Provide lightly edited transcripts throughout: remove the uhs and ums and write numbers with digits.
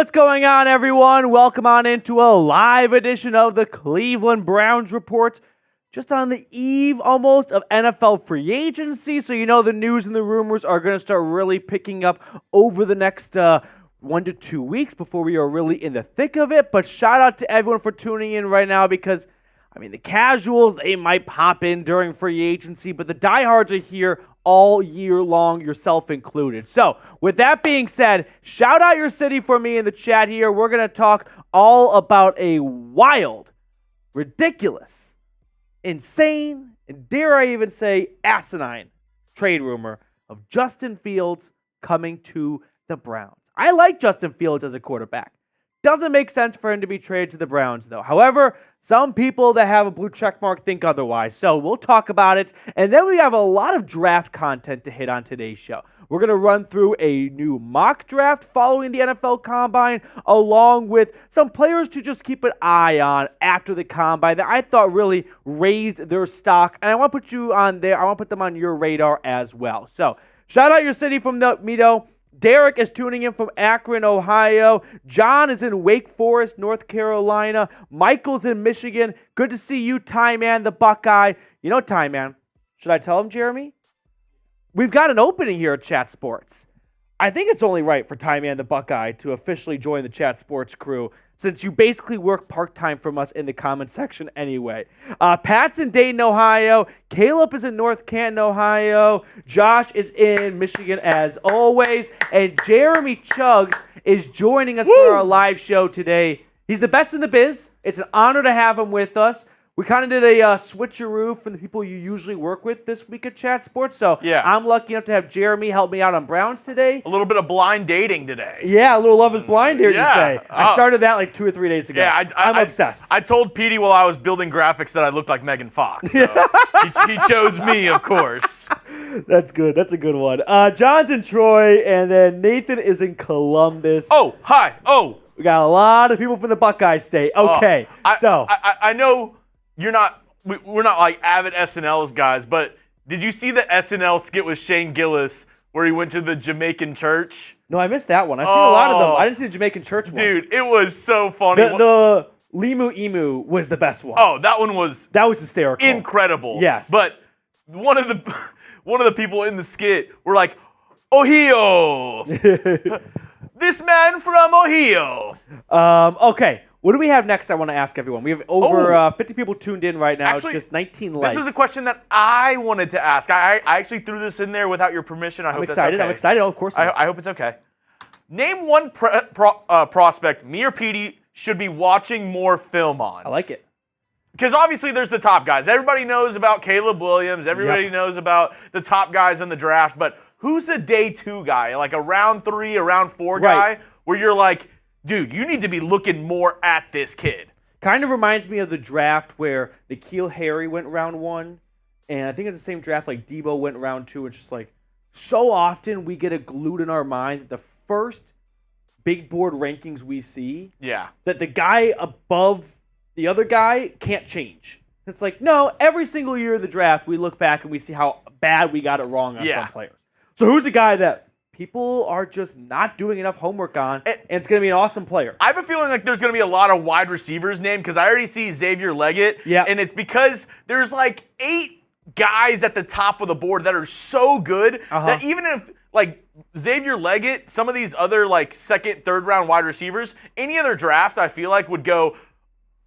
What's going on, everyone? Welcome on into a live edition of the Cleveland Browns Report. Just on the eve almost of NFL free agency, so you know the news and the rumors are going to start really picking up over the next 1 to 2 weeks before we are really in the thick of it. But shout out to everyone for tuning in right now because, I mean, the casuals, they might pop in during free agency, but the diehards are here all year long, yourself included. So, with that being said, shout out your city for me in the chat here. We're going to talk all about a wild, ridiculous, insane, and dare I even say asinine trade rumor of Justin Fields coming to the Browns. I like Justin Fields as a quarterback. Doesn't make sense for him to be traded to the Browns, though. However, some people that have a blue check mark think otherwise. So we'll talk about it. And then we have a lot of draft content to hit on today's show. We're going to run through a new mock draft following the NFL Combine, along with some players to just keep an eye on after the Combine that I thought really raised their stock. And I want to put you on there. I want to put them on your radar as well. So shout out your city from me, though. Derek is tuning in from Akron, Ohio. John is in Wake Forest, North Carolina. Michael's in Michigan. Good to see you, Ty Man, the Buckeye. You know, Ty Man, should I tell him, Jeremy? We've got an opening here at Chat Sports. I think it's only right for Ty Man, the Buckeye, to officially join the Chat Sports crew, since you basically work part-time from us in the comment section anyway. Pat's in Dayton, Ohio. Caleb is in North Canton, Ohio. Josh is in Michigan as always. And Jeremy Chuggs is joining us for our live show today. He's the best in the biz. It's an honor to have him with us. We kind of did a switcheroo from the people you usually work with this week at Chat Sports. So yeah. I'm lucky enough to have Jeremy help me out on Browns today. A little bit of blind dating today. Yeah, a little Love is Blind here, you say. I started that like 2 or 3 days ago. Yeah, I'm obsessed. I told Petey while I was building graphics that I looked like Megan Fox. So he chose me, of course. That's good. That's a good one. John's in Troy, and then Nathan is in Columbus. Oh, hi. Oh. We got a lot of people from the Buckeye State. Okay, I know... we're not like avid SNL guys, but did you see the SNL skit with Shane Gillis where he went to the Jamaican church? No, I missed that one. I've seen a lot of them. I didn't see the Jamaican church one. Dude, it was so funny. The Limu Emu was the best one. Oh, that one was hysterical. Incredible. Yes. But one of the people in the skit were like, Ohio. This man from Ohio. Okay. What do we have next? I want to ask everyone. We have over 50 people tuned in right now. Actually, just 19 likes. This is a question that I wanted to ask. I actually threw this in there without your permission. I'm excited. I'm excited. Oh, of course. I hope it's okay. Name one prospect me or Petey should be watching more film on. I like it. Because obviously there's the top guys. Everybody knows about Caleb Williams. Everybody knows about the top guys in the draft. But who's the day 2 guy? Like a round 3, a round 4 guy where you're like, dude, you need to be looking more at this kid. Kind of reminds me of the draft where N'Keal Harry went round 1, and I think it's the same draft like Debo went round 2. It's just like so often we get it glued in our mind that the first big board rankings we see, that the guy above the other guy can't change. It's like, no, every single year of the draft we look back and we see how bad we got it wrong on some players. So who's the guy that people are just not doing enough homework on, and it's going to be an awesome player? I have a feeling like there's going to be a lot of wide receivers named because I already see Xavier Leggett, and it's because there's like 8 guys at the top of the board that are so good that even if like Xavier Leggett, some of these other like 2nd, 3rd round wide receivers, any other draft I feel like would go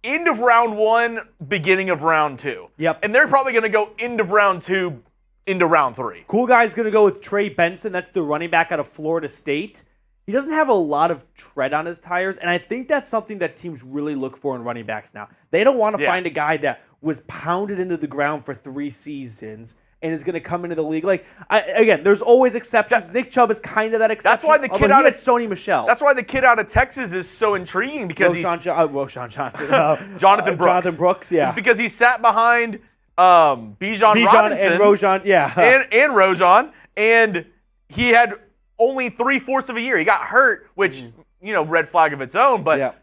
end of round 1, beginning of round 2. Yep. And they're probably going to go end of round 2, into round 3. Cool guy's going to go with Trey Benson. That's the running back out of Florida State. He doesn't have a lot of tread on his tires, and I think that's something that teams really look for in running backs now. They don't want to find a guy that was pounded into the ground for 3 seasons and is going to come into the league. Like, again, there's always exceptions. Nick Chubb is kind of that exception. That's why the kid out of Sony Michel. That's why the kid out of Texas is so intriguing because Roshan Johnson. Jonathan Brooks. Jonathan Brooks, yeah. Because he sat behind Bijan Robinson and Rojan, and Rojan, and he had only 3/4 of a year. He got hurt, which red flag of its own, but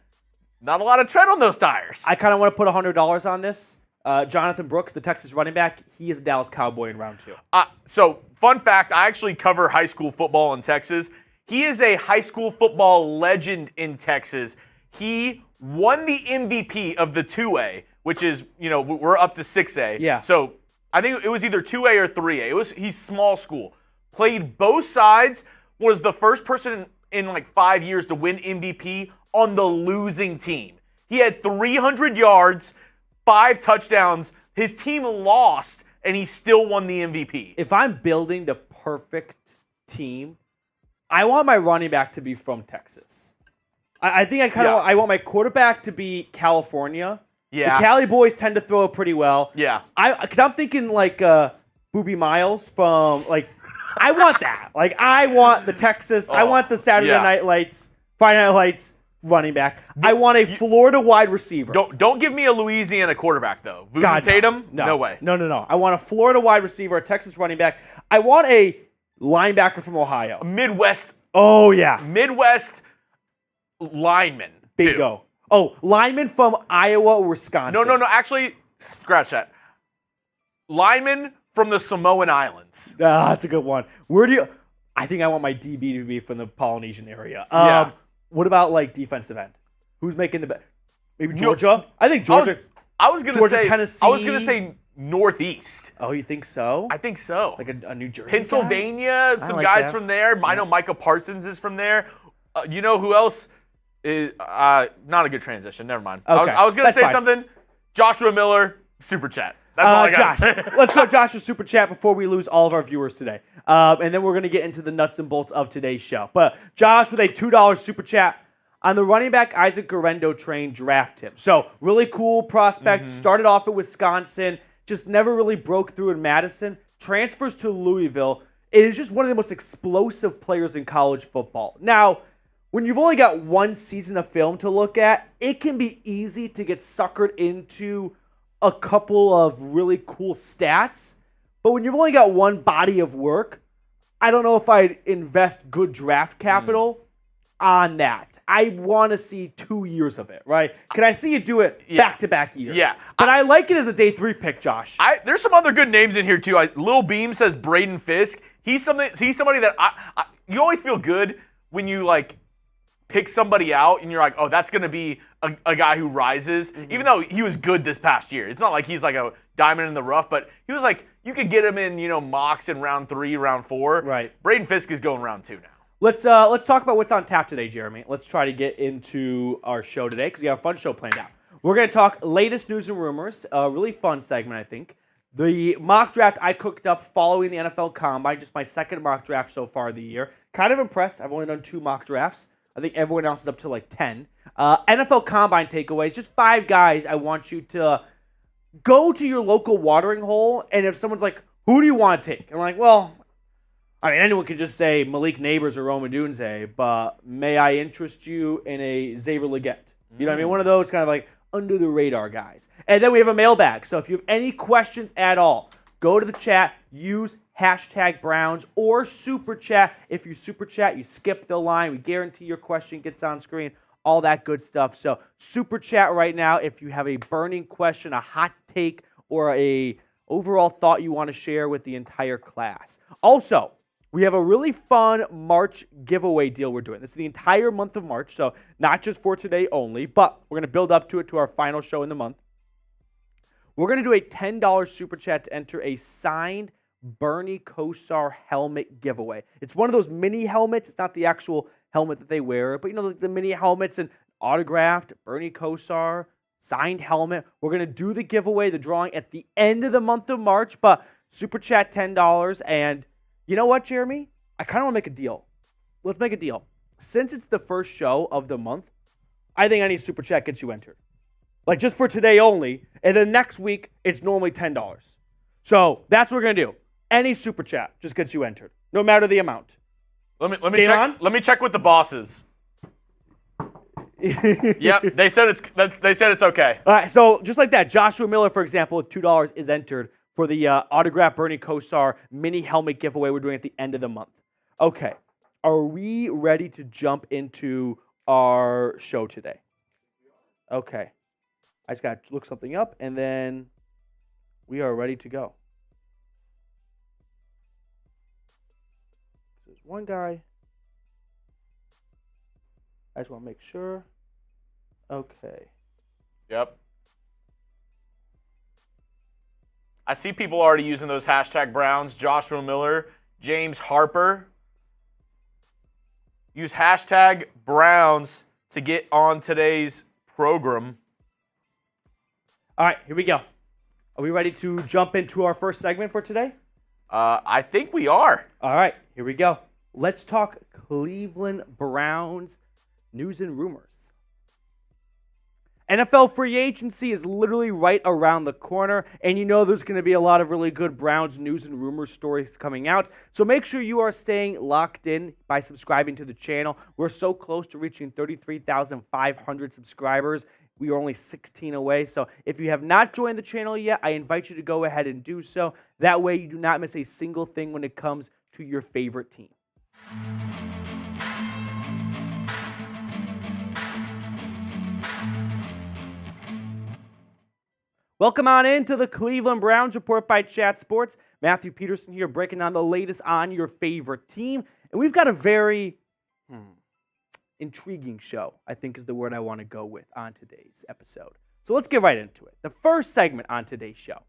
not a lot of tread on those tires. I kind of want to put $100 on this. Jonathan Brooks, the Texas running back, he is a Dallas Cowboy in round 2. So, fun fact, I actually cover high school football in Texas. He is a high school football legend in Texas. He won the MVP of the 2A, which is, we're up to 6A. Yeah. So I think it was either 2A or 3A. He's small school. Played both sides, was the first person in like 5 years to win MVP on the losing team. He had 300 yards, 5 touchdowns. His team lost, and he still won the MVP. If I'm building the perfect team, I want my running back to be from Texas. I think I want my quarterback to be California. Yeah. The Cali boys tend to throw it pretty well. Yeah. Because I'm thinking like Boobie Miles from like, I want that. Like I want the Texas. I want the Saturday Night Lights, Friday Night Lights running back. I want a Florida wide receiver. Don't give me a Louisiana quarterback though. God, Tatum? No way. No. I want a Florida wide receiver, a Texas running back. I want a linebacker from Ohio. Midwest. Oh yeah. Midwest lineman. Bingo. Oh, lineman from Iowa or Wisconsin. No. Actually, scratch that. Lineman from the Samoan Islands. That's a good one. I think I want my DB to be from the Polynesian area. What about like defensive end? Who's making the best? Maybe Georgia? I think Georgia. I was gonna say Tennessee. I was gonna say Northeast. Oh, you think so? I think so. Like a New Jersey Pennsylvania, guy? some guys from there. I know Micah Parsons is from there. You know who else is not a good transition. Never mind. Okay. I was gonna say something. Joshua Miller, super chat. That's all I got to say. Let's go Joshua Super Chat before we lose all of our viewers today. And then we're going to get into the nuts and bolts of today's show. But Josh with a $2 Super Chat on the running back Isaac Guerrero train, draft him. So really cool prospect. Started off at Wisconsin. Just never really broke through in Madison. Transfers to Louisville. It is just one of the most explosive players in college football. Now, when you've only got one season of film to look at, it can be easy to get suckered into a couple of really cool stats, but when you've only got one body of work, I don't know if I'd invest good draft capital on that. I want to see 2 years of it, right? Can I see you do it back-to-back years? Yeah. But I like it as a day 3 pick, Josh. There's some other good names in here, too. Lil Beam says Braden Fisk. He's somebody that you always feel good when you, like, pick somebody out and you're like, oh, that's going to be a guy who rises, even though he was good this past year. It's not like he's like a diamond in the rough, but he was like, you could get him in, mocks in round 3, round 4. Right. Braden Fisk is going round 2 now. Let's talk about what's on tap today, Jeremy. Let's try to get into our show today because we have a fun show planned out. We're going to talk latest news and rumors, a really fun segment, I think. The mock draft I cooked up following the NFL Combine, just my second mock draft so far of the year. Kind of impressed. I've only done 2 mock drafts. I think everyone else is up to like 10. NFL Combine takeaways, just 5 guys I want you to go to your local watering hole, and if someone's like, who do you want to take? And I'm like, well, I mean, anyone could just say Malik Neighbors or Rome Odunze, but may I interest you in a Xavier Legette? You know what I mean? One of those kind of like under-the-radar guys. And then we have a mailbag, so if you have any questions at all, go to the chat, use hashtag Browns or Super Chat. If you Super Chat, you skip the line. We guarantee your question gets on screen. All that good stuff. So Super Chat right now if you have a burning question, a hot take, or a overall thought you want to share with the entire class. Also, we have a really fun March giveaway deal we're doing. This is the entire month of March, so not just for today only, but we're going to build up to it to our final show in the month. We're going to do a $10 Super Chat to enter a signed Bernie Kosar helmet giveaway. It's one of those mini helmets. It's not the actual helmet that they wear, but the mini helmets and autographed Bernie Kosar signed helmet. We're going to do the giveaway, the drawing at the end of the month of March, but Super Chat $10. And you know what, Jeremy? I kind of want to make a deal. Let's make a deal. Since it's the first show of the month, I think any Super Chat gets you entered. Like just for today only, and then next week, it's normally $10. So that's what we're going to do. Any Super Chat just gets you entered, no matter the amount. Let me check with the bosses. Yep, they said it's okay. All right, so just like that, Joshua Miller, for example, with $2 is entered for the autographed Bernie Kosar mini helmet giveaway we're doing at the end of the month. Okay, are we ready to jump into our show today? Okay, I just got to look something up, and then we are ready to go. There's one guy. I just want to make sure. Okay. Yep. I see people already using those hashtag Browns. Joshua Miller, James Harper. Use hashtag Browns to get on today's program. All right, here we go. Are we ready to jump into our first segment for today? I think we are. All right, here we go. Let's talk Cleveland Browns news and rumors. NFL free agency is literally right around the corner, and you know there's going to be a lot of really good Browns news and rumor stories coming out. So make sure you are staying locked in by subscribing to the channel. We're so close to reaching 33,500 subscribers. We are only 16 away. So if you have not joined the channel yet, I invite you to go ahead and do so. That way you do not miss a single thing when it comes to your favorite team. Welcome on into the Cleveland Browns Report by Chat Sports. Matthew Peterson here breaking down the latest on your favorite team. And we've got a very intriguing show, I think is the word I want to go with on today's episode. So let's get right into it. The first segment on today's show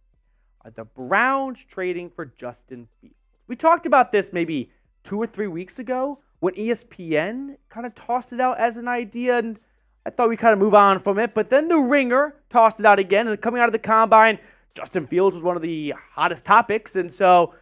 are the Browns trading for Justin Fields. We talked about this maybe 2 or 3 weeks ago when ESPN kind of tossed it out as an idea, and I thought we'd kind of move on from it, but then The Ringer tossed it out again, and coming out of the Combine, Justin Fields was one of the hottest topics, and so,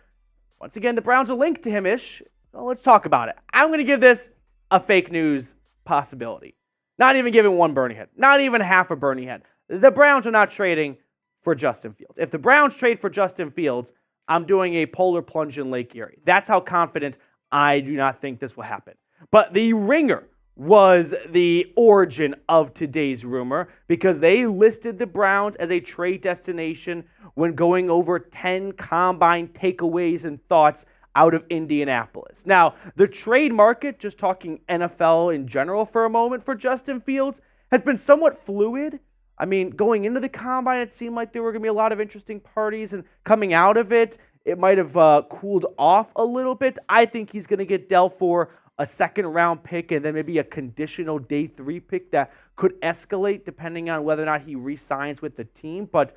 once again, the Browns are linked to him-ish. So let's talk about it. I'm going to give this a fake news possibility. Not even giving one Bernie head. Not even half a Bernie head. The Browns are not trading for Justin Fields. If the Browns trade for Justin Fields, I'm doing a polar plunge in Lake Erie. That's how confident I do not think this will happen. But The Ringer was the origin of today's rumor because they listed the Browns as a trade destination when going over 10 Combine takeaways and thoughts out of Indianapolis. Now, the trade market, just talking NFL in general for a moment for Justin Fields, has been somewhat fluid. I mean, going into the Combine, it seemed like there were going to be a lot of interesting parties, and coming out of it, it might have cooled off a little bit. I think he's going to get dealt for a second-round pick and then maybe a conditional day 3 pick that could escalate depending on whether or not he re-signs with the team. But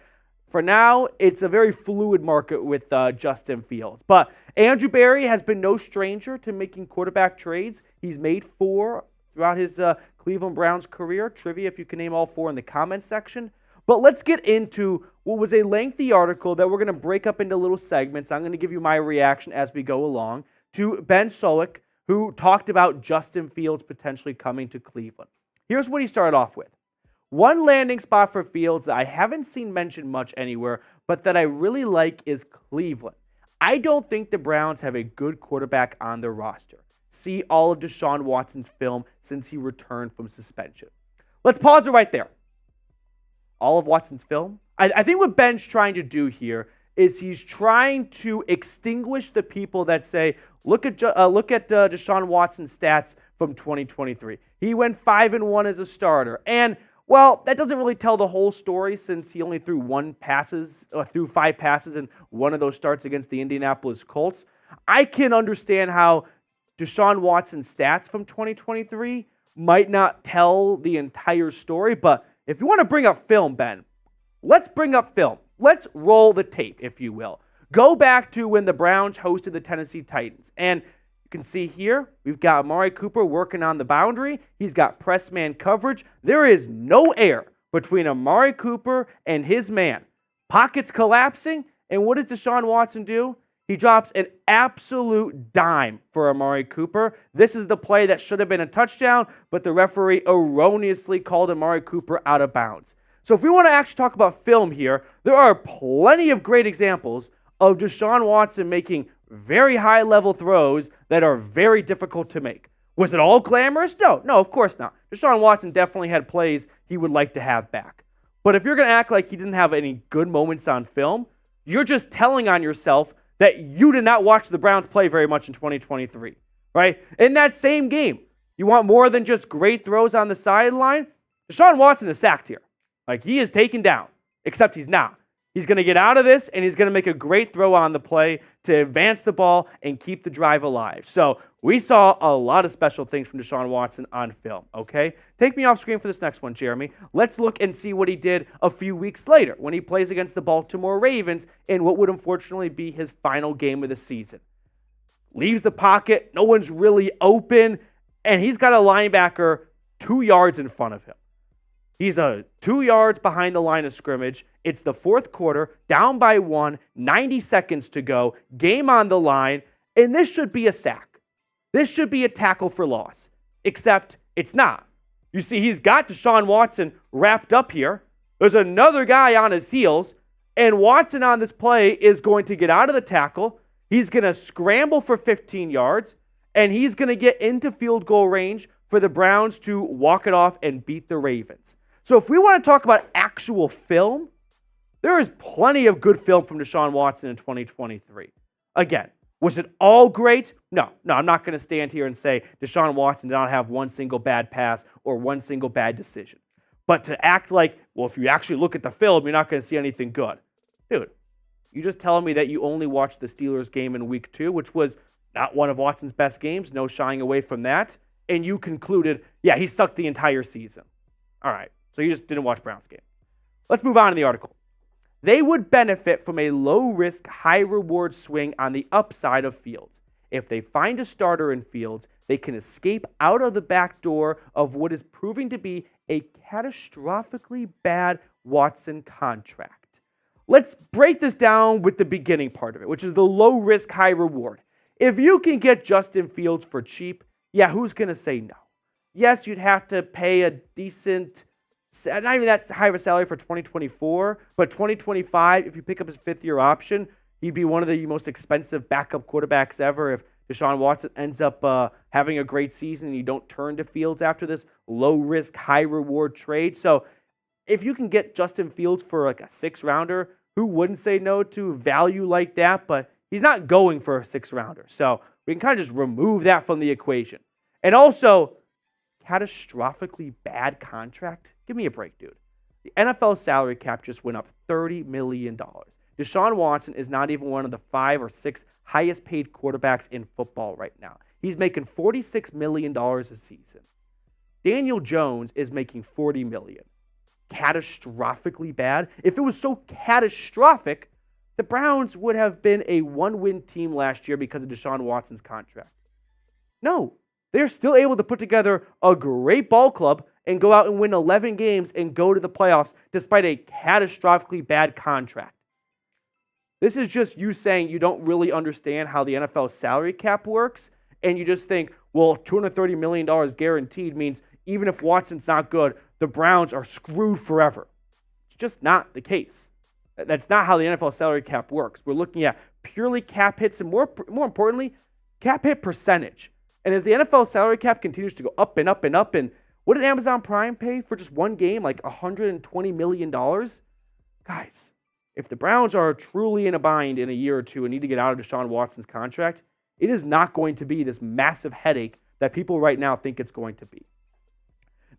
for now, it's a very fluid market with Justin Fields. But Andrew Berry has been no stranger to making quarterback trades. He's made 4 throughout his Cleveland Browns career. Trivia, if you can name all 4 in the comments section. But let's get into what was a lengthy article that we're going to break up into little segments. I'm going to give you my reaction as we go along to Ben Solik, who talked about Justin Fields potentially coming to Cleveland. Here's what he started off with. One landing spot for Fields that I haven't seen mentioned much anywhere, but that I really like is Cleveland. I don't think the Browns have a good quarterback on their roster. See all of Deshaun Watson's film since he returned from suspension. Let's pause it right there. All of Watson's film? I think what Ben's trying to do here is he's trying to extinguish the people that say, look at Deshaun Watson's stats from 2023. He went 5-1 as a starter. And, well, that doesn't really tell the whole story since he only threw 5 passes in one of those starts against the Indianapolis Colts. I can understand how Deshaun Watson's stats from 2023 might not tell the entire story, but if you want to bring up film, Ben, let's bring up film. Let's roll the tape, if you will. Go back to when the Browns hosted the Tennessee Titans. And you can see here, we've got Amari Cooper working on the boundary. He's got press man coverage. There is no air between Amari Cooper and his man. Pockets collapsing. And what does Deshaun Watson do? He drops an absolute dime for Amari Cooper. This is the play that should have been a touchdown, but the referee erroneously called Amari Cooper out of bounds. So if we want to actually talk about film here, there are plenty of great examples of Deshaun Watson making very high-level throws that are very difficult to make. Was it all glamorous? No, of course not. Deshaun Watson definitely had plays he would like to have back. But if you're going to act like he didn't have any good moments on film, you're just telling on yourself that you did not watch the Browns play very much in 2023, right? In that same game, you want more than just great throws on the sideline? Deshaun Watson is sacked here. Like, he is taken down, except he's not. He's going to get out of this, and he's going to make a great throw on the play to advance the ball and keep the drive alive. So we saw a lot of special things from Deshaun Watson on film, okay? Take me off screen for this next one, Jeremy. Let's look and see what he did a few weeks later when he plays against the Baltimore Ravens in what would unfortunately be his final game of the season. Leaves the pocket, no one's really open, and he's got a linebacker 2 yards in front of him. He's 2 yards behind the line of scrimmage. It's the fourth quarter, down by 1, 90 seconds to go, game on the line, and this should be a sack. This should be a tackle for loss, except it's not. You see, he's got Deshaun Watson wrapped up here. There's another guy on his heels, and Watson on this play is going to get out of the tackle. He's going to scramble for 15 yards, and he's going to get into field goal range for the Browns to walk it off and beat the Ravens. So if we want to talk about actual film, there is plenty of good film from Deshaun Watson in 2023. Again, was it all great? No, I'm not going to stand here and say Deshaun Watson did not have one single bad pass or one single bad decision. But to act like, well, if you actually look at the film, you're not going to see anything good. Dude, you just telling me that you only watched the Steelers game in week 2, which was not one of Watson's best games, no shying away from that, and you concluded, yeah, he sucked the entire season. All right. So you just didn't watch Browns game. Let's move on to the article. They would benefit from a low-risk, high-reward swing on the upside of Fields. If they find a starter in Fields, they can escape out of the back door of what is proving to be a catastrophically bad Watson contract. Let's break this down with the beginning part of it, which is the low-risk, high-reward. If you can get Justin Fields for cheap, yeah, who's going to say no? Yes, you'd have to pay a decent, not even that high of a salary for 2024, but 2025, if you pick up his fifth-year option, he'd be one of the most expensive backup quarterbacks ever if Deshaun Watson ends up having a great season and you don't turn to Fields after this low-risk, high-reward trade. So if you can get Justin Fields for like a sixth-rounder, who wouldn't say no to value like that? But he's not going for a sixth-rounder. So we can kind of just remove that from the equation. And also, catastrophically bad contract? Give me a break, dude. The NFL salary cap just went up $30 million. Deshaun Watson is not even one of the 5 or 6 highest paid quarterbacks in football right now. He's making $46 million a season. Daniel Jones is making $40 million. Catastrophically bad? If it was so catastrophic, the Browns would have been a one-win team last year because of Deshaun Watson's contract. No, they're still able to put together a great ball club and go out and win 11 games and go to the playoffs despite a catastrophically bad contract. This is just you saying you don't really understand how the NFL salary cap works, and you just think, well, $230 million guaranteed means even if Watson's not good, the Browns are screwed forever. It's just not the case. That's not how the NFL salary cap works. We're looking at purely cap hits and more importantly, cap hit percentage. And as the NFL salary cap continues to go up and up and up, and what did Amazon Prime pay for just one game? Like $120 million? Guys, if the Browns are truly in a bind in a year or two and need to get out of Deshaun Watson's contract, it is not going to be this massive headache that people right now think it's going to be.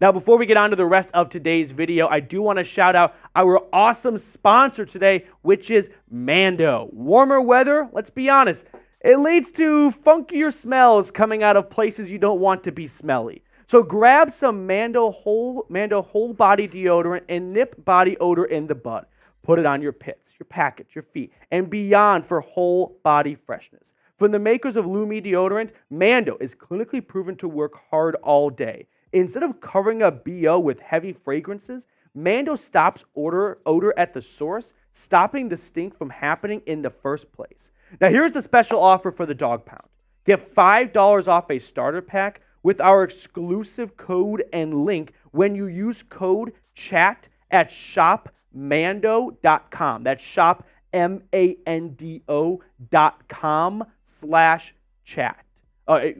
Now, before we get on to the rest of today's video, I do want to shout out our awesome sponsor today, which is Mando. Warmer weather, let's be honest, it leads to funkier smells coming out of places you don't want to be smelly. So grab some Mando whole body deodorant and nip body odor in the bud. Put it on your pits, your package, your feet, and beyond for whole body freshness. From the makers of Lumi deodorant, Mando is clinically proven to work hard all day. Instead of covering up BO with heavy fragrances, Mando stops odor at the source, stopping the stink from happening in the first place. Now here's the special offer for the Dog Pound. Get $5 off a starter pack with our exclusive code and link when you use code CHAT at shopmando.com. That's shop MANDO.com/chat.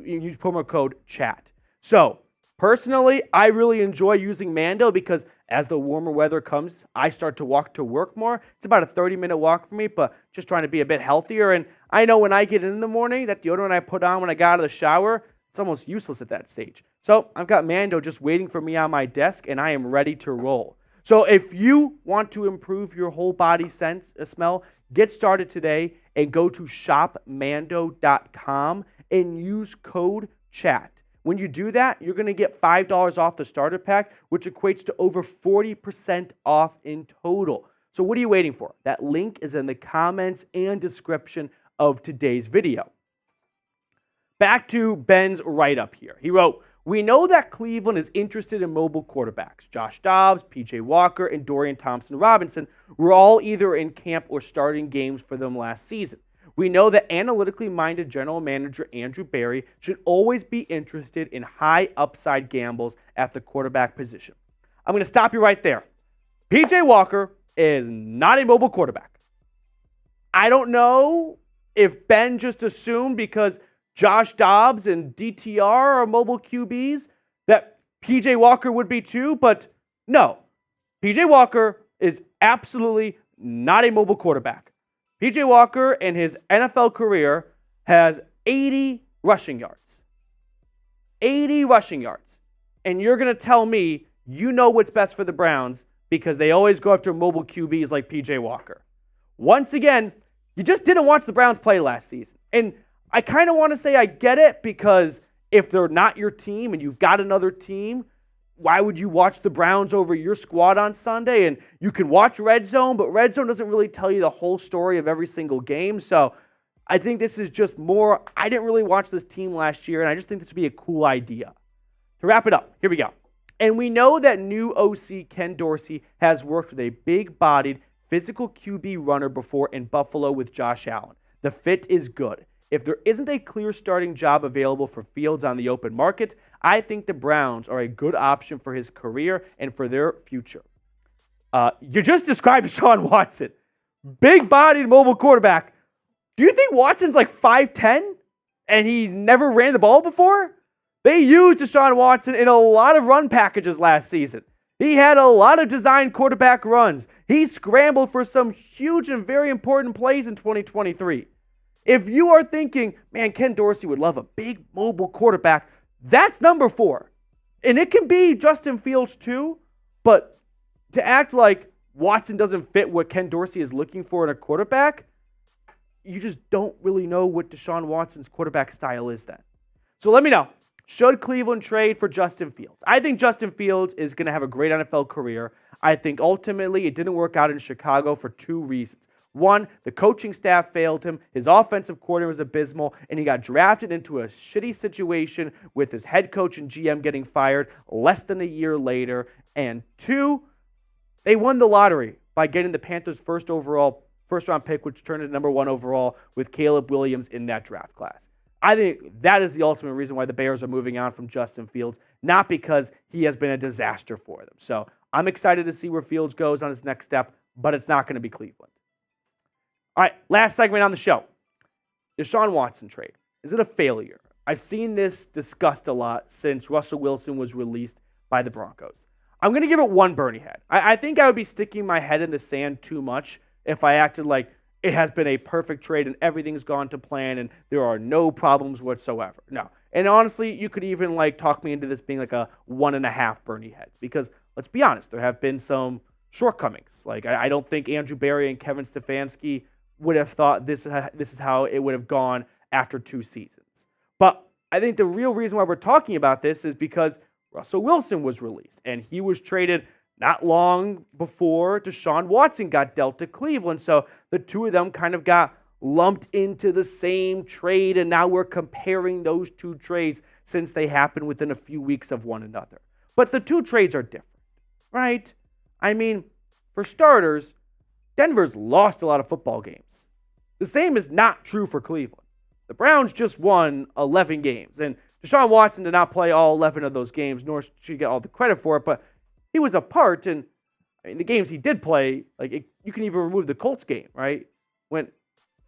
Use promo code CHAT. So, personally, I really enjoy using Mando because as the warmer weather comes, I start to walk to work more. It's about a 30-minute walk for me, but just trying to be a bit healthier. And I know when I get in the morning, that deodorant I put on when I got out of the shower, it's almost useless at that stage. So I've got Mando just waiting for me on my desk, and I am ready to roll. So if you want to improve your whole body smell, get started today and go to shopmando.com and use code CHAT. When you do that, you're going to get $5 off the starter pack, which equates to over 40% off in total. So what are you waiting for? That link is in the comments and description of today's video. Back to Ben's write-up here. He wrote, "We know that Cleveland is interested in mobile quarterbacks. Josh Dobbs, P.J. Walker, and Dorian Thompson-Robinson were all either in camp or starting games for them last season. We know that analytically minded general manager Andrew Berry should always be interested in high upside gambles at the quarterback position." I'm going to stop you right there. P.J. Walker is not a mobile quarterback. I don't know if Ben just assumed because Josh Dobbs and DTR are mobile QBs that P.J. Walker would be too, but no. P.J. Walker is absolutely not a mobile quarterback. P.J. Walker in his NFL career has 80 rushing yards. 80 rushing yards. And you're going to tell me you know what's best for the Browns because they always go after mobile QBs like P.J. Walker. Once again, you just didn't watch the Browns play last season. And I kind of want to say I get it because if they're not your team and you've got another team, why would you watch the Browns over your squad on Sunday? And you can watch Red Zone, but Red Zone doesn't really tell you the whole story of every single game. So I think this is just more, I didn't really watch this team last year, and I just think this would be a cool idea. To wrap it up, here we go. And we know that new OC Ken Dorsey has worked with a big-bodied, physical QB runner before in Buffalo with Josh Allen. The fit is good. If there isn't a clear starting job available for Fields on the open market, I think the Browns are a good option for his career and for their future. You just described Deshaun Watson. Big-bodied mobile quarterback. Do you think Watson's like 5'10"? And he never ran the ball before? They used Deshaun Watson in a lot of run packages last season. He had a lot of designed quarterback runs. He scrambled for some huge and very important plays in 2023. If you are thinking, man, Ken Dorsey would love a big mobile quarterback, that's number 4. And it can be Justin Fields too, but to act like Watson doesn't fit what Ken Dorsey is looking for in a quarterback, you just don't really know what Deshaun Watson's quarterback style is then. So let me know. Should Cleveland trade for Justin Fields? I think Justin Fields is going to have a great NFL career. I think ultimately it didn't work out in Chicago for 2 reasons. One, the coaching staff failed him, his offensive coordinator was abysmal, and he got drafted into a shitty situation with his head coach and GM getting fired less than a year later. And 2, they won the lottery by getting the Panthers' first-round pick, which turned into number 1 overall with Caleb Williams in that draft class. I think that is the ultimate reason why the Bears are moving on from Justin Fields, not because he has been a disaster for them. So I'm excited to see where Fields goes on his next step, but it's not going to be Cleveland. All right, last segment on the show. Deshaun Watson trade. Is it a failure? I've seen this discussed a lot since Russell Wilson was released by the Broncos. I'm going to give it 1 Bernie head. I think I would be sticking my head in the sand too much if I acted like it has been a perfect trade and everything's gone to plan and there are no problems whatsoever. No. And honestly, you could even talk me into this being like a 1.5 Bernie heads because let's be honest, there have been some shortcomings. I don't think Andrew Berry and Kevin Stefanski would have thought this is how it would have gone after 2 seasons. But I think the real reason why we're talking about this is because Russell Wilson was released and he was traded not long before Deshaun Watson got dealt to Cleveland. So the two of them kind of got lumped into the same trade, and now we're comparing those 2 trades since they happened within a few weeks of one another. But the 2 trades are different, right? I mean, for starters, Denver's lost a lot of football games. The same is not true for Cleveland. The Browns just won 11 games, and Deshaun Watson did not play all 11 of those games, nor should he get all the credit for it, but he was a part, and the games he did play, you can even remove the Colts game, right? Went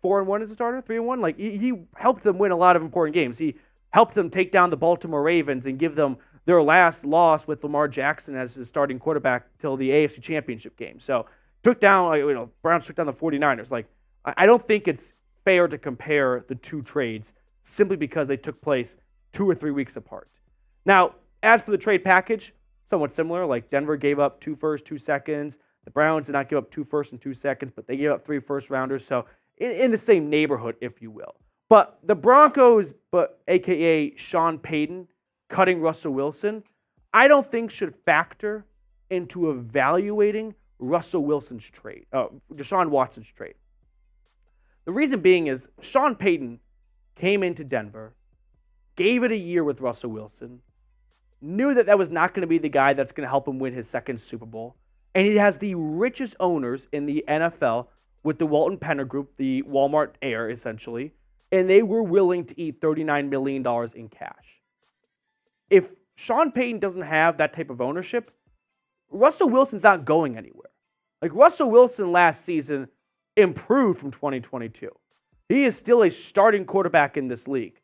4-1 as a starter, 3-1. He helped them win a lot of important games. He helped them take down the Baltimore Ravens and give them their last loss with Lamar Jackson as his starting quarterback till the AFC Championship game. So Browns took down the 49ers. I don't think it's fair to compare the 2 trades simply because they took place 2 or 3 weeks apart. Now, as for the trade package, somewhat similar. Denver gave up 2 firsts, 2 seconds. The Browns did not give up 2 firsts and 2 seconds, but they gave up 3 first-rounders. So in the same neighborhood, if you will. But the Broncos, a.k.a. Sean Payton, cutting Russell Wilson, I don't think should factor into evaluating Russell Wilson's trade, Deshaun Watson's trade. The reason being is Sean Payton came into Denver, gave it a year with Russell Wilson, knew that was not going to be the guy that's going to help him win his second Super Bowl, and he has the richest owners in the NFL with the Walton Penner Group, the Walmart heir, essentially, and they were willing to eat $39 million in cash. If Sean Payton doesn't have that type of ownership, Russell Wilson's not going anywhere. Like, Russell Wilson last season improved from 2022. He is still a starting quarterback in this league.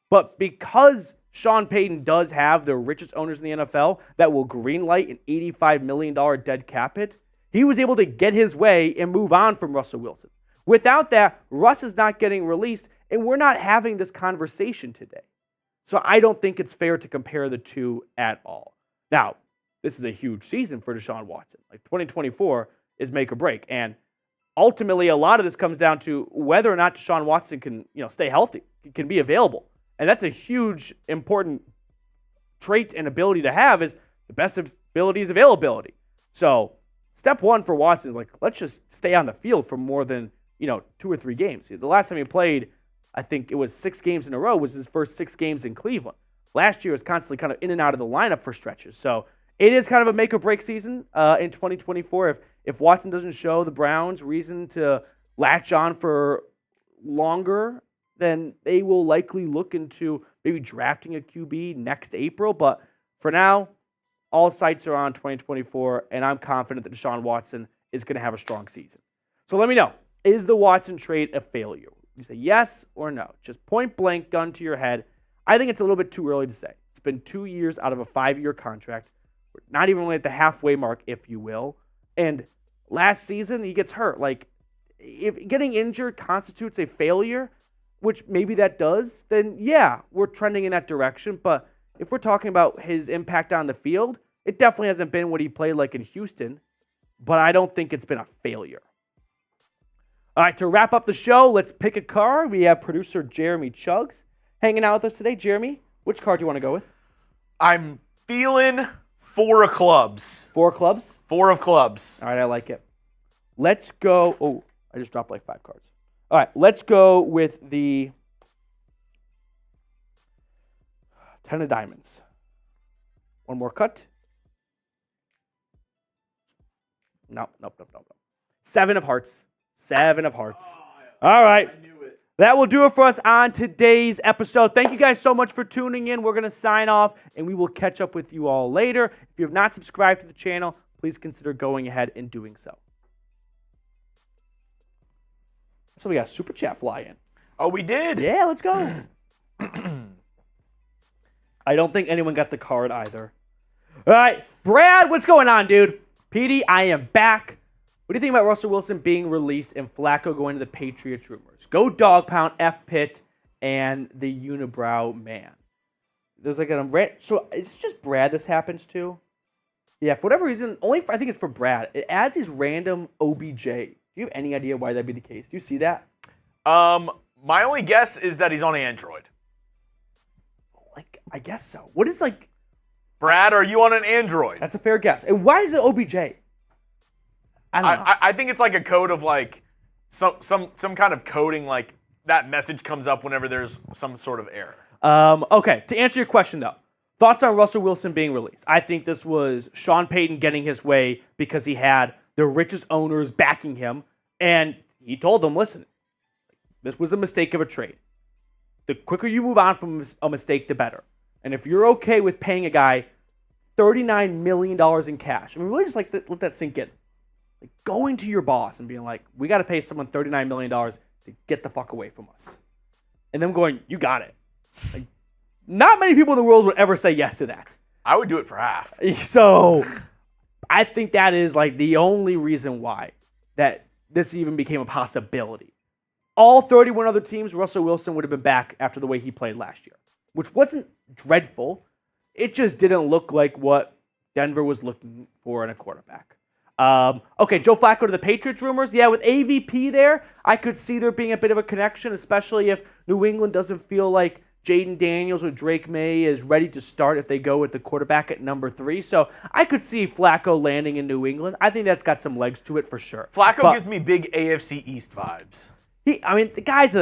But because Sean Payton does have the richest owners in the NFL that will greenlight an $85 million dead cap hit, he was able to get his way and move on from Russell Wilson. Without that, Russ is not getting released, and we're not having this conversation today. So I don't think it's fair to compare the two at all. Now, this is a huge season for Deshaun Watson. Like, 2024 is make or break. And ultimately, a lot of this comes down to whether or not Deshaun Watson can, stay healthy, can be available. And that's a huge, important trait and ability to have, is the best ability is availability. So step one for Watson is, like, let's just stay on the field for more than, 2 or 3 games. The last time he played, I think it was 6 games in a row, was his first 6 games in Cleveland. Last year was constantly kind of in and out of the lineup for stretches. So it is kind of a make or break season in 2024. If Watson doesn't show the Browns reason to latch on for longer, then they will likely look into maybe drafting a QB next April. But for now, all sights are on 2024, and I'm confident that Deshaun Watson is going to have a strong season. So let me know, is the Watson trade a failure? You say yes or no. Just point blank, gun to your head. I think it's a little bit too early to say. It's been 2 years out of a 5-year contract. We're not even really at the halfway mark, if you will. And last season, he gets hurt. Like, if getting injured constitutes a failure, which maybe that does, then yeah, we're trending in that direction. But if we're talking about his impact on the field, it definitely hasn't been what he played like in Houston. But I don't think it's been a failure. All right, to wrap up the show, let's pick a card. We have producer Jeremy Chuggs hanging out with us today. Jeremy, which card do you want to go with? I'm feeling 4 of clubs. 4 clubs? 4 of clubs. All right, I like it. Let's go. Oh, I just dropped like 5 cards. All right, let's go with the 10 of diamonds. One more cut. No. 7 of hearts. 7 of hearts. All right. I knew it. That will do it for us on today's episode. Thank you guys so much for tuning in. We're going to sign off, and we will catch up with you all later. If you have not subscribed to the channel, please consider going ahead and doing so. So we got Super Chat fly in. Oh, we did? Yeah, let's go. I don't think anyone got the card either. All right, Brad, what's going on, dude? Petey, I am back. What do you think about Russell Wilson being released and Flacco going to the Patriots rumors? Go Dog Pound, F Pitt, and the Unibrow Man. There's like so it's just Brad this happens to? Yeah, for whatever reason, I think it's for Brad. It adds his random OBJ. Do you have any idea why that'd be the case? Do you see that? My only guess is that he's on Android. Like, I guess so. What is like... Brad, are you on an Android? That's a fair guess. And why is it OBJ? I don't know. I think it's like a code of like some kind of coding, like that message comes up whenever there's some sort of error. Okay, to answer your question though, thoughts on Russell Wilson being released? I think this was Sean Payton getting his way because he had the richest owners backing him, and he told them, listen, this was a mistake of a trade. The quicker you move on from a mistake, the better. And if you're okay with paying a guy $39 million in cash, I mean, really just like let that sink in. Like going to your boss and being like, we got to pay someone $39 million to get the fuck away from us. And them going, you got it. Like, not many people in the world would ever say yes to that. I would do it for half. So I think that is like the only reason why that this even became a possibility. All 31 other teams, Russell Wilson would have been back after the way he played last year, which wasn't dreadful. It just didn't look like what Denver was looking for in a quarterback. Okay, Joe Flacco to the Patriots rumors. Yeah, with AVP there, I could see there being a bit of a connection, especially if New England doesn't feel like Jaden Daniels or Drake May is ready to start if they go with the quarterback at number 3. So I could see Flacco landing in New England. I think that's got some legs to it for sure. Flacco gives me big AFC East vibes. The guy's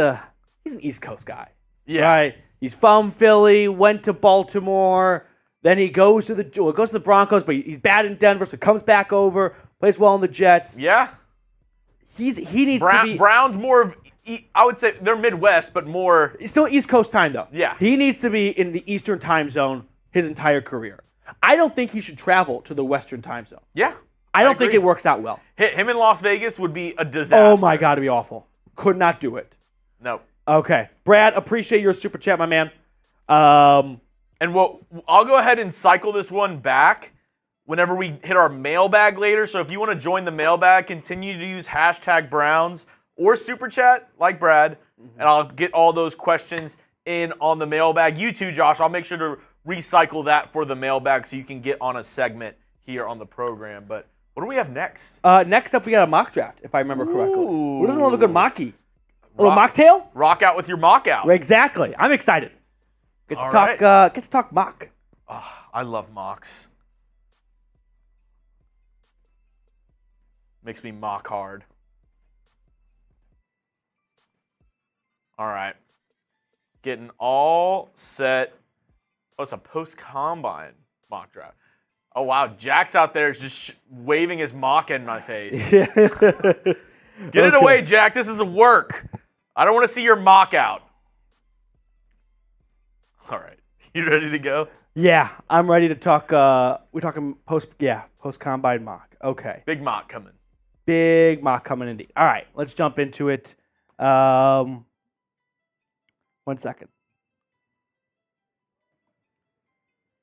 he's an East Coast guy. Yeah. Right? He's from Philly, went to Baltimore, then he goes to the Broncos, but he's bad in Denver, so comes back over, plays well in the Jets. Yeah. He needs to be... Brown's more of, I would say they're Midwest, but more... Still East Coast time, though. Yeah. He needs to be in the Eastern time zone his entire career. I don't think he should travel to the Western time zone. Yeah. I don't think it works out well. Him in Las Vegas would be a disaster. Oh, my God, it'd be awful. Could not do it. No. Okay. Brad, appreciate your super chat, my man. And I'll go ahead and cycle this one back whenever we hit our mailbag later. So if you want to join the mailbag, continue to use #Browns or super chat like Brad, and I'll get all those questions in on the mailbag. You too, Josh. I'll make sure to recycle that for the mailbag so you can get on a segment here on the program. But what do we have next? Next up, we got a mock draft, if I remember correctly. Who doesn't love a good mocky? A little mocktail? Rock out with your mock out. Exactly. I'm excited. Get to talk mock. Oh, I love mocks. Makes me mock hard. All right. Getting all set. Oh, it's a post-combine mock draft. Oh, wow. Jack's out there just waving his mock in my face. Get it away, Jack. This is a work. I don't want to see your mock out. All right. You ready to go? Yeah, I'm ready to talk. We're talking post-combine mock. Okay. Big mock coming. Big mock coming indeed. All right, let's jump into it. 1 second.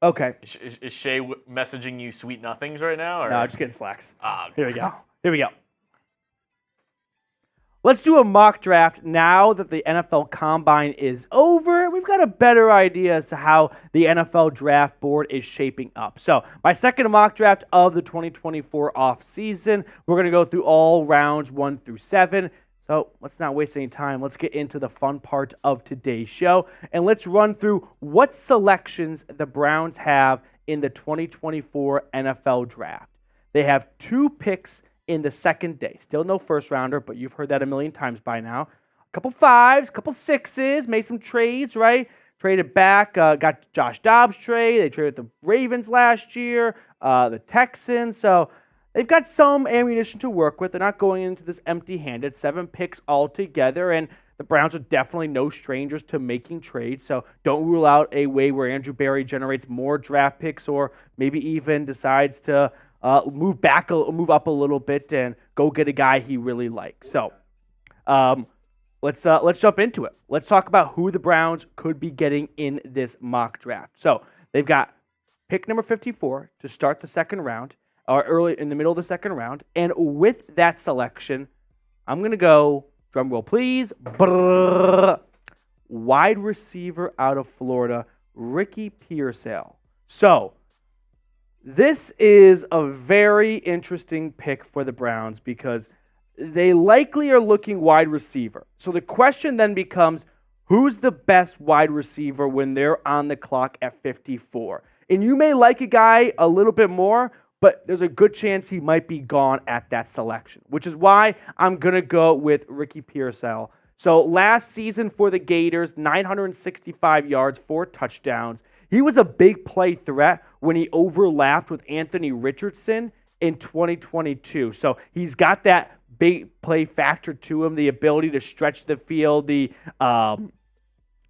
Okay. Is Shay messaging you sweet nothings right now? Or? No, just getting slacks. Here we go. Let's do a mock draft now that the NFL Combine is over. We've got a better idea as to how the NFL Draft Board is shaping up. So, my second mock draft of the 2024 offseason. We're going to go through all rounds 1 through 7. So, let's not waste any time. Let's get into the fun part of today's show. And let's run through what selections the Browns have in the 2024 NFL Draft. They have 2 picks in the second day. Still no first rounder, but you've heard that a million times by now. A couple 5s, a couple 6s, made some trades, right? Traded back, got Josh Dobbs trade. They traded with the Ravens last year, the Texans. So they've got some ammunition to work with. They're not going into this empty-handed. 7 picks altogether, and the Browns are definitely no strangers to making trades. So don't rule out a way where Andrew Berry generates more draft picks or maybe even decides to move up a little bit and go get a guy he really likes. So let's jump into it. Let's talk about who the Browns could be getting in this mock draft. So they've got pick number 54 to start the second round, or early in the middle of the second round. And with that selection, I'm going to go, drum roll please, wide receiver out of Florida, Ricky Peterson. So this is a very interesting pick for the Browns because they likely are looking wide receiver. So the question then becomes, who's the best wide receiver when they're on the clock at 54? And you may like a guy a little bit more, but there's a good chance he might be gone at that selection, which is why I'm going to go with Ricky Peterson. So last season for the Gators, 965 yards, 4 touchdowns. He was a big play threat when he overlapped with Anthony Richardson in 2022. So he's got that big play factor to him, the ability to stretch the field, the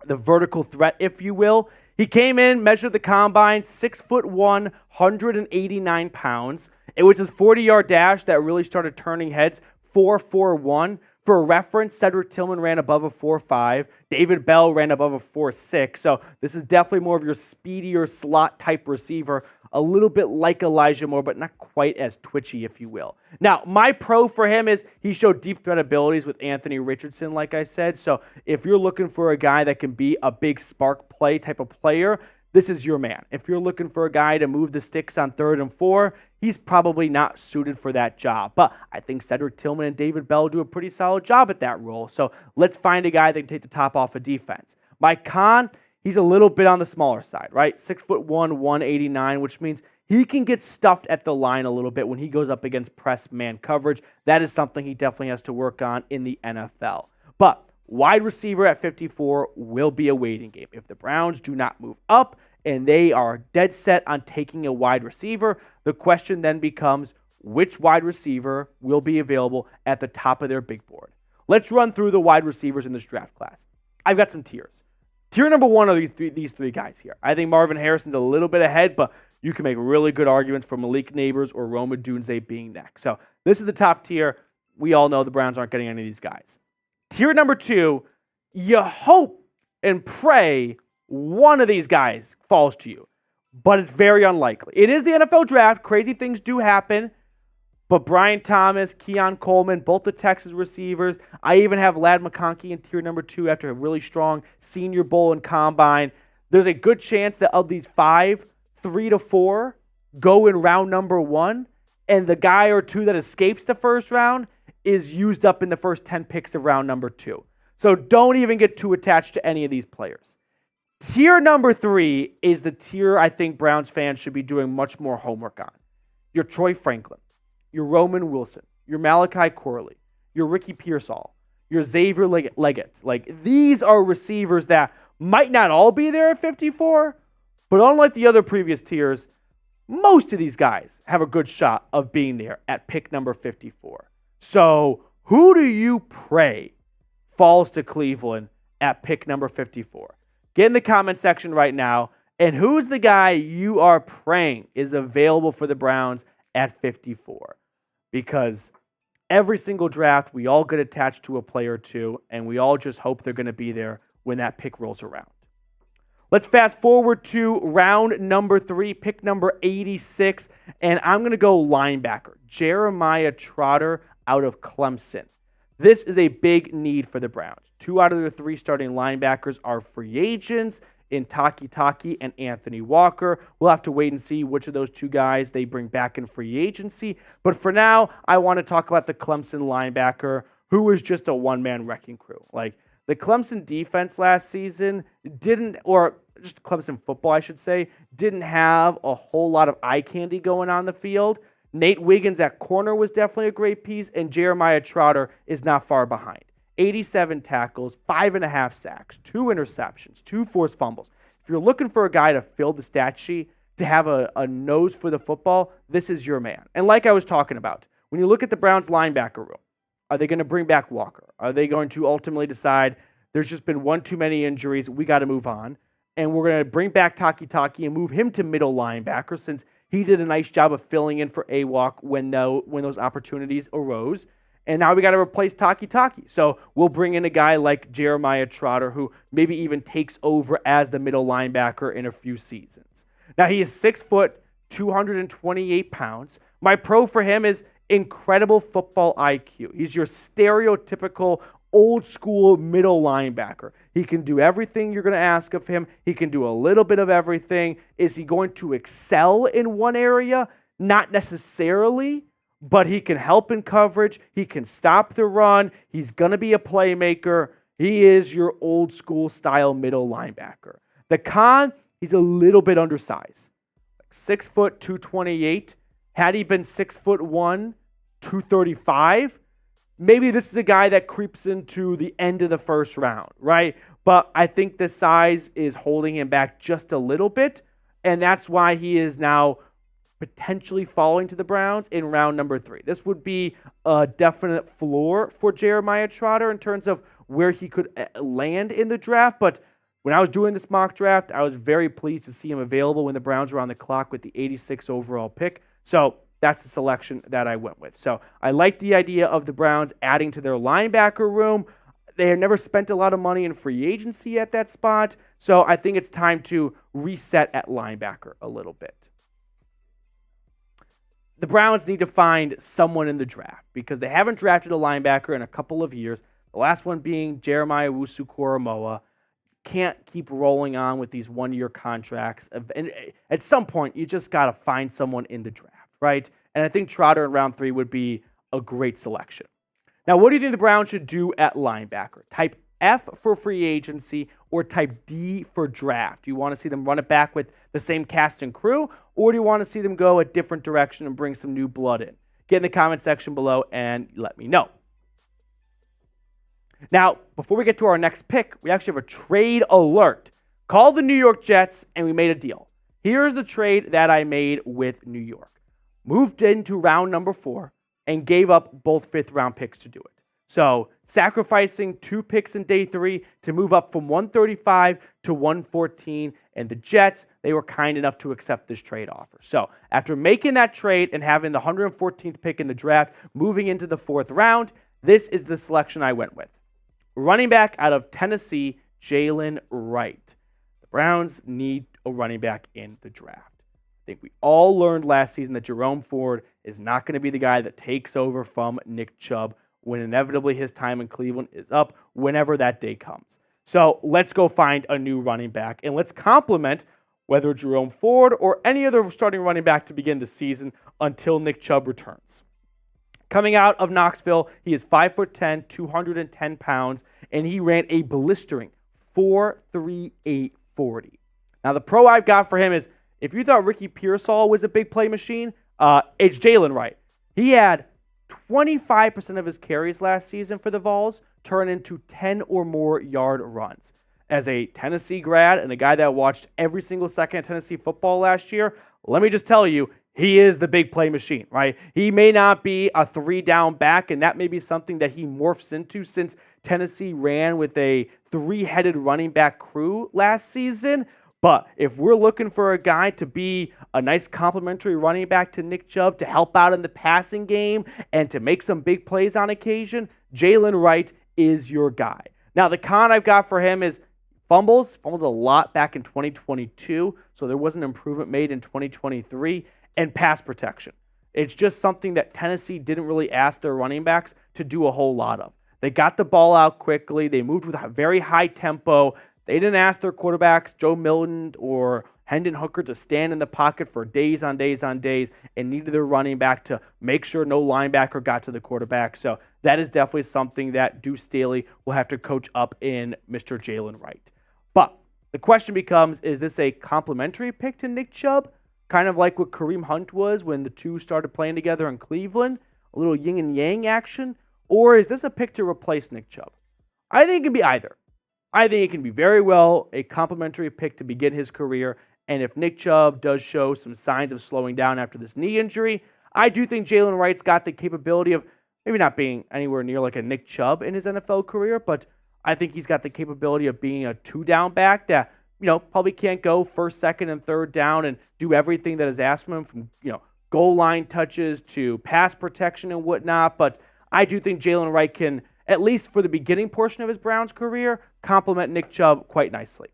vertical threat, if you will. He came in, measured the combine, 6'1", 189 pounds. It was his 40-yard dash that really started turning heads, 4.41. For reference, Cedric Tillman ran above a 4.5. David Bell ran above a 4.6. So this is definitely more of your speedier slot type receiver, a little bit like Elijah Moore, but not quite as twitchy, if you will. Now, my pro for him is he showed deep threat abilities with Anthony Richardson, like I said. So if you're looking for a guy that can be a big spark play type of player, this is your man. If you're looking for a guy to move the sticks on 3rd and 4, he's probably not suited for that job. But I think Cedric Tillman and David Bell do a pretty solid job at that role. So let's find a guy that can take the top off of defense. Mike Kahn, he's a little bit on the smaller side, right? 6'1", 189, which means he can get stuffed at the line a little bit when he goes up against press man coverage. That is something he definitely has to work on in the NFL. But wide receiver at 54 will be a waiting game. If the Browns do not move up and they are dead set on taking a wide receiver, the question then becomes which wide receiver will be available at the top of their big board. Let's run through the wide receivers in this draft class. I've got some tiers. Tier number 1 are these three guys here. I think Marvin Harrison's a little bit ahead, but you can make really good arguments for Malik Neighbors or Rome Odunze being next. So this is the top tier. We all know the Browns aren't getting any of these guys. Tier number 2, you hope and pray one of these guys falls to you, but it's very unlikely. It is the NFL draft. Crazy things do happen, but Brian Thomas, Keon Coleman, both the Texas receivers. I even have Ladd McConkey in tier number 2 after a really strong Senior Bowl and Combine. There's a good chance that of these 5, 3 to 4 go in round number 1, and the guy or two that escapes the first round is used up in the first 10 picks of round number 2. So don't even get too attached to any of these players. Tier number 3 is the tier I think Browns fans should be doing much more homework on. Your Troy Franklin, your Roman Wilson, your Malachi Corley, your Ricky Pearsall, your Xavier Leggett. Like, these are receivers that might not all be there at 54, but unlike the other previous tiers, most of these guys have a good shot of being there at pick number 54. So who do you pray falls to Cleveland at pick number 54? Get in the comment section right now. And who's the guy you are praying is available for the Browns at 54? Because every single draft, we all get attached to a player or two, and we all just hope they're going to be there when that pick rolls around. Let's fast forward to round number 3, pick number 86, and I'm going to go linebacker, Jeremiah Trotter out of Clemson. This is a big need for the Browns. 2 out of their 3 starting linebackers are free agents in Taki and Anthony Walker. We'll have to wait and see which of those 2 guys they bring back in free agency. But for now, I want to talk about the Clemson linebacker, who is just a one-man wrecking crew. Like, the Clemson defense last season or just Clemson football, I should say, didn't have a whole lot of eye candy going on the field. Nate Wiggins at corner was definitely a great piece, and Jeremiah Trotter is not far behind. 87 tackles, 5.5 sacks, 2 interceptions, 2 forced fumbles. If you're looking for a guy to fill the stat sheet, to have a nose for the football, this is your man. And like I was talking about, when you look at the Browns linebacker room, are they going to bring back Walker? Are they going to ultimately decide there's just been one too many injuries, we got to move on, and we're going to bring back Taki and move him to middle linebacker since he did a nice job of filling in for Awok when those opportunities arose. And now we got to replace Taki. So we'll bring in a guy like Jeremiah Trotter, who maybe even takes over as the middle linebacker in a few seasons. Now, he is 6 foot, 228 pounds. My pro for him is incredible football IQ. He's your stereotypical old school middle linebacker. He can do everything you're going to ask of him. He can do a little bit of everything. Is he going to excel in one area? Not necessarily, but he can help in coverage. He can stop the run. He's going to be a playmaker. He is your old school style middle linebacker. The con, he's a little bit undersized. 6 foot, 228. Had he been 6'1", 235, maybe this is a guy that creeps into the end of the first round, right? But I think the size is holding him back just a little bit, and that's why he is now potentially falling to the Browns in round number 3. This would be a definite floor for Jeremiah Trotter in terms of where he could land in the draft, but when I was doing this mock draft, I was very pleased to see him available when the Browns were on the clock with the 86 overall pick. So that's the selection that I went with. So I like the idea of the Browns adding to their linebacker room. They have never spent a lot of money in free agency at that spot. So I think it's time to reset at linebacker a little bit. The Browns need to find someone in the draft because they haven't drafted a linebacker in a couple of years. The last one being Jeremiah Owusu-Koramoah. can't keep rolling on with these one-year contracts. And at some point, you just got to find someone in the draft, right? And I think Trotter in round 3 would be a great selection. Now, what do you think the Browns should do at linebacker? Type F for free agency or type D for draft? Do you want to see them run it back with the same cast and crew, or do you want to see them go a different direction and bring some new blood in? Get in the comment section below and let me know. Now, before we get to our next pick, we actually have a trade alert. Called the New York Jets, and we made a deal. Here's the trade that I made with New York. Moved into round number 4 and gave up both 5th-round picks to do it. So, sacrificing 2 picks in day 3 to move up from 135 to 114. And the Jets, they were kind enough to accept this trade offer. So, after making that trade and having the 114th pick in the draft, moving into the 4th round, this is the selection I went with. Running back out of Tennessee, Jalen Wright. The Browns need a running back in the draft. I think we all learned last season that Jerome Ford is not going to be the guy that takes over from Nick Chubb when inevitably his time in Cleveland is up, whenever that day comes. So let's go find a new running back, and let's complement whether Jerome Ford or any other starting running back to begin the season until Nick Chubb returns. Coming out of Knoxville, he is 5'10", 210 pounds, and he ran a blistering 4.38 40. Now, the pro I've got for him is, if you thought Ricky Pearsall was a big play machine, it's Jalen Wright. He had 25% of his carries last season for the Vols turn into 10 or more yard runs. As a Tennessee grad and a guy that watched every single second of Tennessee football last year, let me just tell you, he is the big play machine, right? He may not be a 3-down back, and that may be something that he morphs into since Tennessee ran with a 3-headed running back crew last season. But if we're looking for a guy to be a nice complementary running back to Nick Chubb, to help out in the passing game and to make some big plays on occasion, Jalen Wright is your guy. Now, the con I've got for him is fumbled a lot back in 2022, so there was an improvement made in 2023, and pass protection. It's just something that Tennessee didn't really ask their running backs to do a whole lot of. They got the ball out quickly. They moved with a very high tempo. They didn't ask their quarterbacks, Joe Milton or Hendon Hooker, to stand in the pocket for days on days on days, and needed their running back to make sure no linebacker got to the quarterback. So that is definitely something that Deuce Staley will have to coach up in Mr. Jalen Wright. But the question becomes, is this a complimentary pick to Nick Chubb? Kind of like what Kareem Hunt was when the two started playing together in Cleveland, a little yin and yang action? Or is this a pick to replace Nick Chubb? I think it can be either. I think it can be very well a complimentary pick to begin his career, and if Nick Chubb does show some signs of slowing down after this knee injury, I do think Jalen Wright's got the capability of maybe not being anywhere near like a Nick Chubb in his NFL career, but I think he's got the capability of being a 2-down back that, probably can't go first, second, and third down and do everything that is asked from him, from, goal line touches to pass protection and whatnot. But I do think Jalen Wright can, at least for the beginning portion of his Browns career, complement Nick Chubb quite nicely.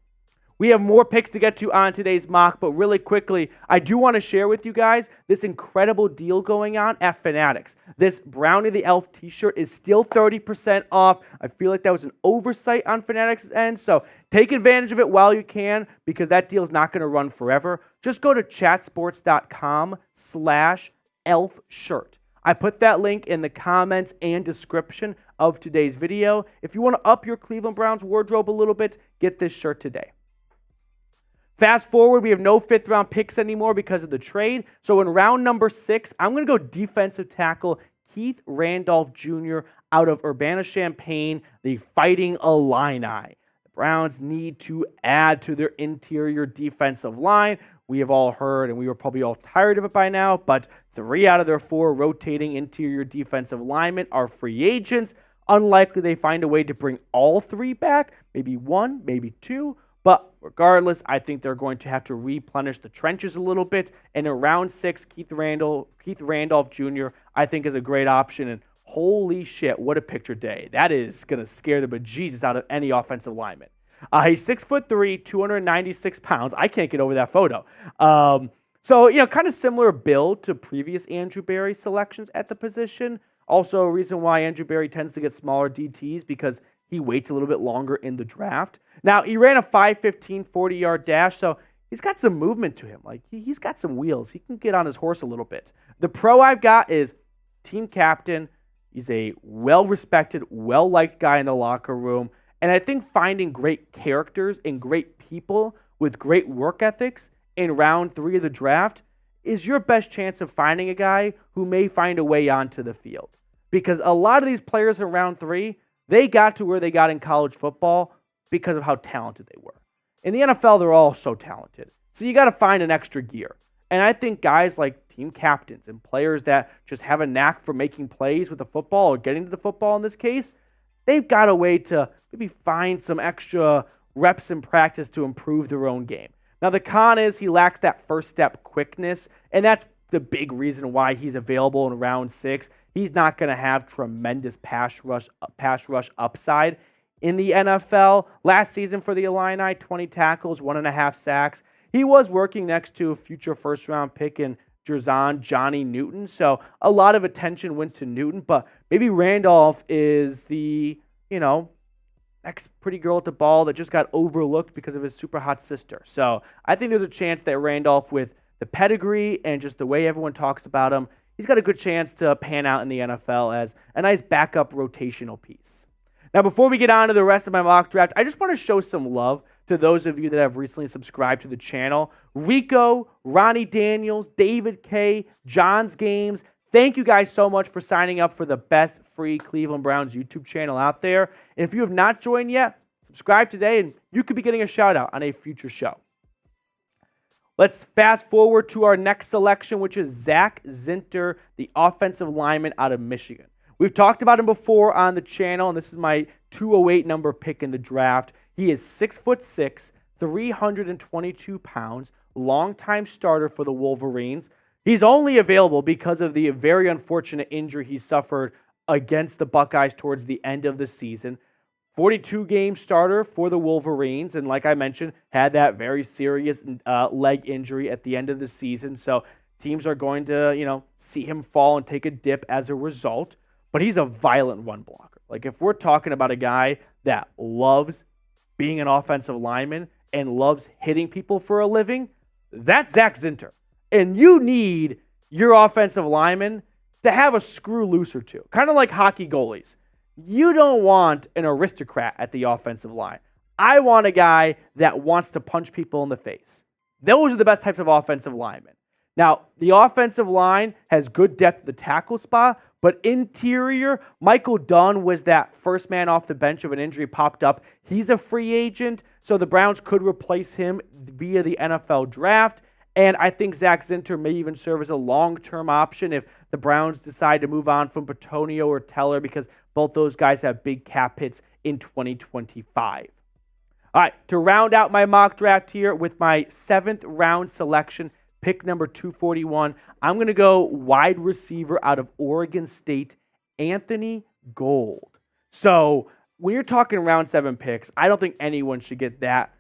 We have more picks to get to on today's mock, but really quickly, I do want to share with you guys this incredible deal going on at Fanatics. This Brownie the Elf t-shirt is still 30% off. I feel like that was an oversight on Fanatics' end, so take advantage of it while you can, because that deal is not going to run forever. Just go to chatsports.com/elfshirt. I put that link in the comments and description of today's video. If you want to up your Cleveland Browns wardrobe a little bit, get this shirt today. Fast forward, we have no 5th-round picks anymore because of the trade. So in round number 6, I'm going to go defensive tackle Keith Randolph Jr. out of Urbana-Champaign, the Fighting Illini. The Browns need to add to their interior defensive line. We have all heard, and we were probably all tired of it by now, but 3 out of their 4 rotating interior defensive linemen are free agents. Unlikely they find a way to bring all 3 back, maybe 1, maybe 2. But regardless, I think they're going to have to replenish the trenches a little bit. And in round 6, Keith Randolph Jr., I think is a great option. And holy shit, what a picture day. That is going to scare the bejesus out of any offensive lineman. He's 6'3", 296 pounds. I can't get over that photo. So, kind of similar build to previous Andrew Berry selections at the position. Also, a reason why Andrew Berry tends to get smaller DTs, because he waits a little bit longer in the draft. Now, he ran a 5.15 40-yard dash, so he's got some movement to him. Like, he's got some wheels. He can get on his horse a little bit. The pro I've got is team captain. He's a well-respected, well-liked guy in the locker room. And I think finding great characters and great people with great work ethics in round 3 of the draft is your best chance of finding a guy who may find a way onto the field. Because a lot of these players in round 3, they got to where they got in college football because of how talented they were. In the NFL, they're all so talented. So you got to find an extra gear. And I think guys like team captains and players that just have a knack for making plays with the football or getting to the football in this case, they've got a way to maybe find some extra reps in practice to improve their own game. Now, the con is he lacks that first step quickness, and that's the big reason why he's available in round 6. He's not going to have tremendous pass rush upside in the NFL. Last season for the Illini, 20 tackles, 1.5 sacks. He was working next to a future first-round pick in Johnny Newton, so a lot of attention went to Newton, but maybe Randolph is the, next pretty girl at the ball that just got overlooked because of his super hot sister. So I think there's a chance that Randolph, with the pedigree and just the way everyone talks about him, he's got a good chance to pan out in the NFL as a nice backup rotational piece. Now, before we get on to the rest of my mock draft, I just want to show some love to those of you that have recently subscribed to the channel. Rico, Ronnie Daniels, David K, John's Games. Thank you guys so much for signing up for the best free Cleveland Browns YouTube channel out there. And if you have not joined yet, subscribe today and you could be getting a shout out on a future show. Let's fast forward to our next selection, which is Zach Zinter, the offensive lineman out of Michigan. We've talked about him before on the channel, and this is my 208 number pick in the draft. He is 6'6", 322 pounds, longtime starter for the Wolverines. He's only available because of the very unfortunate injury he suffered against the Buckeyes towards the end of the season. 42-game starter for the Wolverines, and like I mentioned, had that very serious leg injury at the end of the season. So teams are going to, see him fall and take a dip as a result. But he's a violent run blocker. Like, if we're talking about a guy that loves being an offensive lineman and loves hitting people for a living, that's Zach Zinter. And you need your offensive lineman to have a screw loose or two, kind of like hockey goalies. You don't want an aristocrat at the offensive line. I want a guy that wants to punch people in the face. Those are the best types of offensive linemen. Now, the offensive line has good depth at the tackle spot, but interior, Michael Dunn was that first man off the bench of an injury popped up. He's a free agent, so the Browns could replace him via the NFL draft. And I think Zach Zinter may even serve as a long-term option if the Browns decide to move on from Petonio or Teller, because both those guys have big cap hits in 2025. All right, to round out my mock draft here with my 7th round selection, pick number 241, I'm going to go wide receiver out of Oregon State, Anthony Gold. So when you're talking round 7 picks, I don't think anyone should get that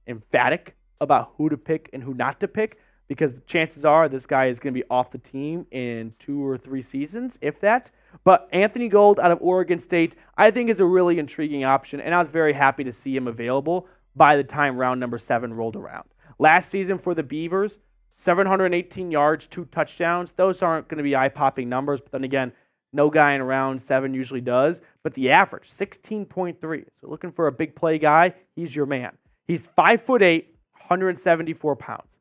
emphatic about who to pick and who not to pick, because the chances are this guy is going to be off the team in 2 or 3 seasons, if that. But Anthony Gold out of Oregon State, I think, is a really intriguing option, and I was very happy to see him available by the time round number 7 rolled around. Last season for the Beavers, 718 yards, 2 touchdowns. Those aren't going to be eye-popping numbers, but then again, no guy in round 7 usually does. But the average, 16.3. So looking for a big play guy, he's your man. He's 5'8", 174 pounds.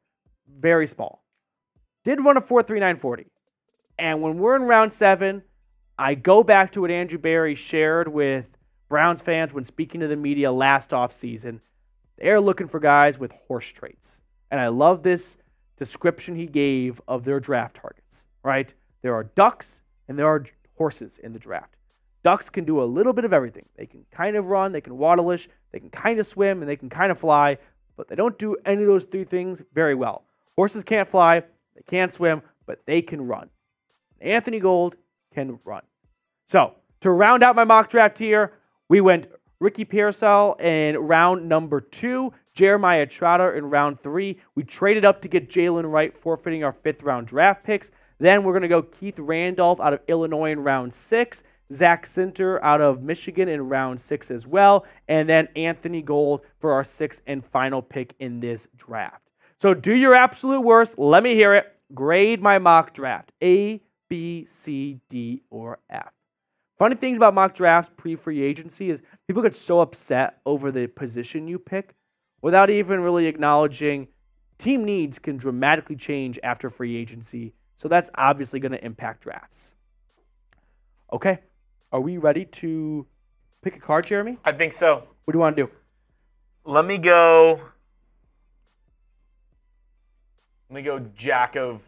Very small. Did run a 4.39 40. And when we're in round 7, I go back to what Andrew Berry shared with Browns fans when speaking to the media last offseason. They're looking for guys with horse traits. And I love this description he gave of their draft targets, right? There are ducks and there are horses in the draft. Ducks can do a little bit of everything. They can kind of run, they can waddleish, they can kind of swim, and they can kind of fly, but they don't do any of those 3 things very well. Horses can't fly, they can't swim, but they can run. Anthony Gold can run. So, to round out my mock draft here, we went Ricky Pearsall in round number 2, Jeremiah Trotter in round 3. We traded up to get Jalen Wright, forfeiting our 5th round draft picks. Then we're going to go Keith Randolph out of Illinois in round 6, Zach Sinter out of Michigan in round 6 as well, and then Anthony Gold for our 6th and final pick in this draft. So do your absolute worst. Let me hear it. Grade my mock draft. A, B, C, D, or F. Funny things about mock drafts pre-free agency is people get so upset over the position you pick without even really acknowledging team needs can dramatically change after free agency. So that's obviously going to impact drafts. Okay. Are we ready to pick a card, Jeremy? I think so. What do you want to do? Let me go Jack of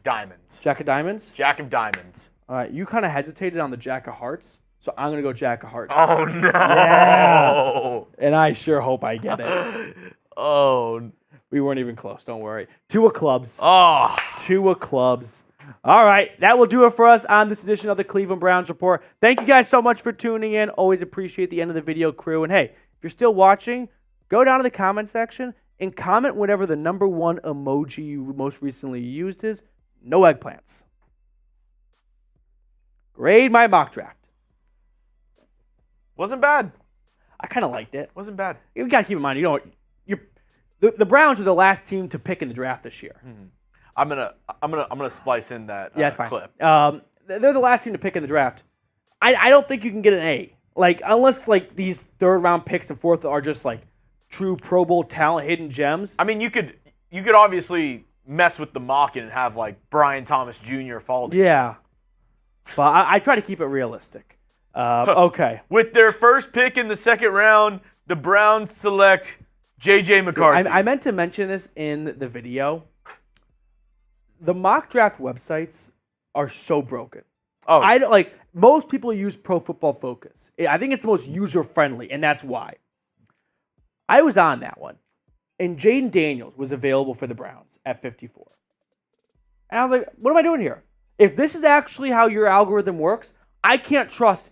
Diamonds. Jack of Diamonds? Jack of Diamonds. All right. You kind of hesitated on the Jack of Hearts, so I'm going to go Jack of Hearts. Oh, no. Yeah. And I sure hope I get it. Oh. We weren't even close. Don't worry. 2 of clubs. Oh. 2 of clubs. All right, that will do it for us on this edition of the Cleveland Browns Report. Thank you guys so much for tuning in. Always appreciate the end of the video, crew. And hey, if you're still watching, go down to the comment section and comment whatever the number 1 emoji you most recently used is. No eggplants. Grade my mock draft. Wasn't bad. I kind of liked it. Wasn't bad. You got to keep in mind, the Browns are the last team to pick in the draft this year. Mm-hmm. I'm gonna splice in that clip. They're the last team to pick in the draft. I don't think you can get an A. Unless these 3rd round picks and 4th are just true Pro Bowl talent, hidden gems. I mean, you could obviously mess with the mock and have Brian Thomas Jr. fall. Yeah, but I try to keep it realistic. Okay. With their first pick in the 2nd round, the Browns select J.J. McCarthy. I meant to mention this in the video. The mock draft websites are so broken. Oh, most people use Pro Football Focus. I think it's the most user friendly, and that's why. I was on that one, and Jaden Daniels was available for the Browns at 54. And I was like, what am I doing here? If this is actually how your algorithm works, I can't trust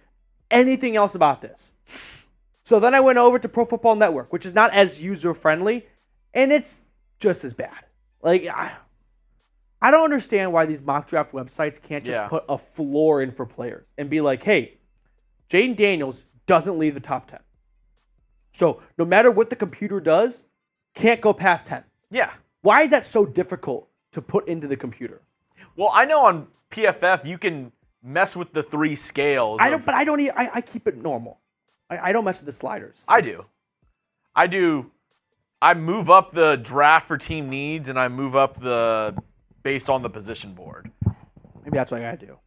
anything else about this. So then I went over to Pro Football Network, which is not as user friendly, and it's just as bad. I don't understand why these mock draft websites can't just put a floor in for players and be like, hey, Jaden Daniels doesn't leave the top 10. So no matter what the computer does, can't go past 10. Yeah. Why is that so difficult to put into the computer? Well, I know on PFF you can mess with the 3 scales. I keep it normal. I don't mess with the sliders. I do. I move up the draft for team needs and I move up based on the position board. Maybe that's what I gotta do.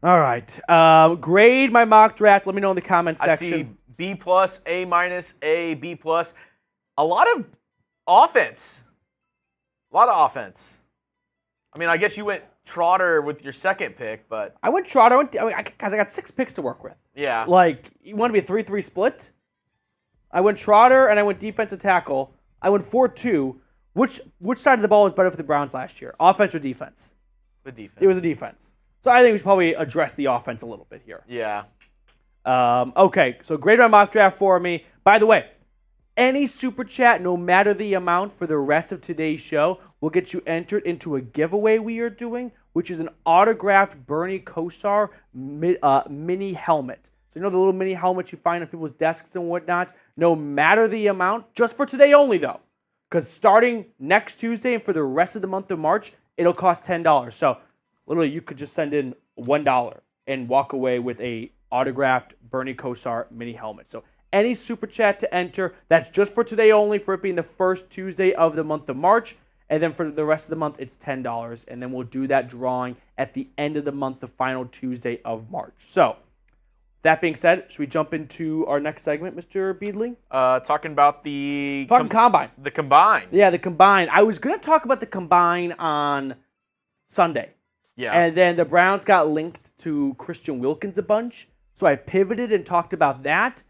All right. Grade my mock draft. Let me know in the comments section. I see B+, A-, A, B+. A lot of offense. I mean, I guess you went Trotter with your 2nd pick, but... I went Trotter because I got 6 picks to work with. Yeah. You want to be a 3-3 split? I went Trotter and I went defensive tackle. I went 4-2. Which side of the ball was better for the Browns last year? Offense or defense? The defense. It was the defense. So I think we should probably address the offense a little bit here. Yeah. Okay, so grade my mock draft for me. By the way, any super chat, no matter the amount for the rest of today's show, will get you entered into a giveaway we are doing, which is an autographed Bernie Kosar mini helmet. So the little mini helmets you find on people's desks and whatnot? No matter the amount, just for today only though. Because starting next Tuesday and for the rest of the month of March, it'll cost $10. So literally you could just send in $1 and walk away with a autographed Bernie Kosar mini helmet. So any super chat to enter, that's just for today only, for it being the first Tuesday of the month of March. And then for the rest of the month, it's $10. And then we'll do that drawing at the end of the month, the final Tuesday of March. So that being said, should we jump into our next segment, Mr. Beadley? Talking about the Combine. The Combine. Yeah, the Combine. I was going to talk about the Combine on Sunday. Yeah. And then the Browns got linked to Christian Wilkins a bunch. So I pivoted and talked about that.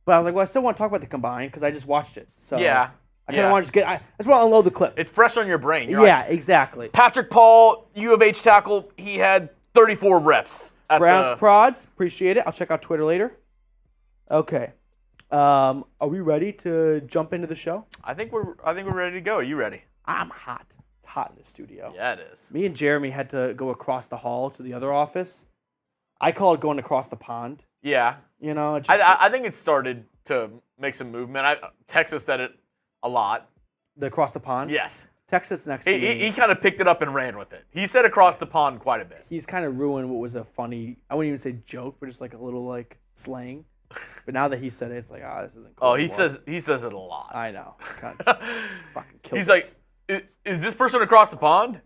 But I was like, well, I still want to talk about the Combine because I just watched it. So yeah. I kind of want to I just want to unload the clip. It's fresh on your brain. Exactly. Patrick Paul, U of H tackle, he had 34 reps. Browns prods, appreciate it. I'll check out Twitter later. Okay. Are we ready to jump into the show? I think we're ready to go. Are you ready? I'm hot. It's hot in the studio. Yeah, it is. Me and Jeremy had to go across the hall to the other office. I call it going across the pond. Yeah. You know, I think it started to make some movement. Texas said it a lot. The across the pond? Yes. Texas next to me. He kind of picked it up and ran with it. He said across the pond quite a bit. He's kind of ruined what was a funny, I wouldn't even say joke, but just like a little like slang. But now that he said it, it's like, this isn't cool. Oh, he says it a lot. I know. Fucking kills He's like, is this person across the pond?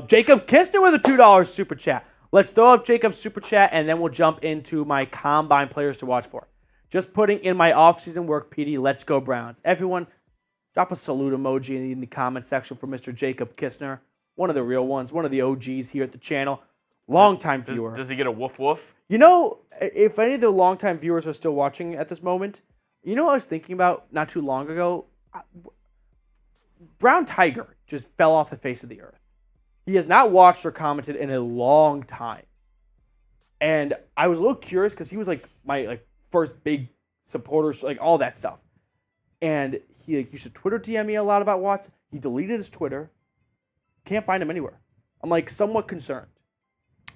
Jacob Kistner with a $2 super chat. Let's throw up Jacob's super chat, and then we'll jump into my combine players to watch for. Just putting in my off-season work, Petey. Let's go Browns. Everyone, drop a salute emoji in the comment section for Mr. Jacob Kistner. One of the real ones, one of the OGs here at the channel. Longtime viewer. Does he get a woof woof? You know, if any of the longtime viewers are still watching at this moment, you know what I was thinking about not too long ago? Brown Tiger just fell off the face of the earth. He has not watched or commented in a long time. And I was a little curious because he was like my first big supporter, like all that stuff. And he used to Twitter DM me a lot about Watts. He deleted his Twitter. Can't find him anywhere. I'm somewhat concerned.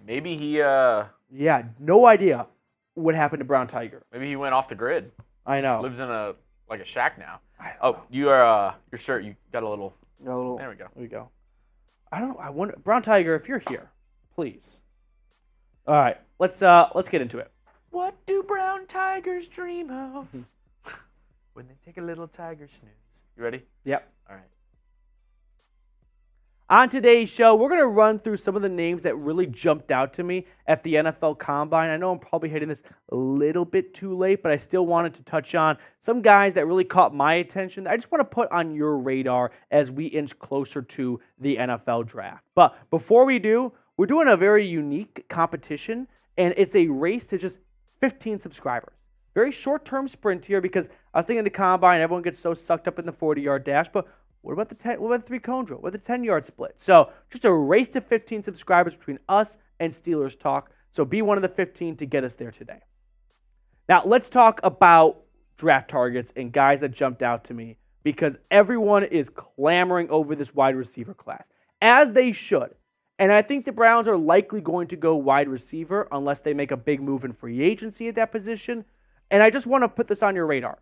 Maybe he Yeah, no idea what happened to Brown Tiger. Maybe he went off the grid. I know. Lives in a shack now. Your shirt, you got a little. There we go. There we go. I don't know. I wonder, Brown Tiger, if you're here, please. All right, let's get into it. What do brown tigers dream of when they take a little tiger snooze? You ready? Yep. All right. On today's show, we're going to run through some of the names that really jumped out to me at the NFL Combine. I know I'm probably hitting this a little bit too late, but I still wanted to touch on some guys that really caught my attention. I just want to put on your radar as we inch closer to the NFL Draft. But before we do, we're doing a very unique competition, and it's a race to just 15 subscribers. Very short-term sprint here because I was thinking the Combine, everyone gets so sucked up in the 40-yard dash, but what about the 3-cone drill? What about the 10-yard split? So just a race to 15 subscribers between us and Steelers Talk. So be one of the 15 to get us there today. Now let's talk about draft targets and guys that jumped out to me because everyone is clamoring over this wide receiver class, as they should. And I think the Browns are likely going to go wide receiver unless they make a big move in free agency at that position. And I just want to put this on your radar.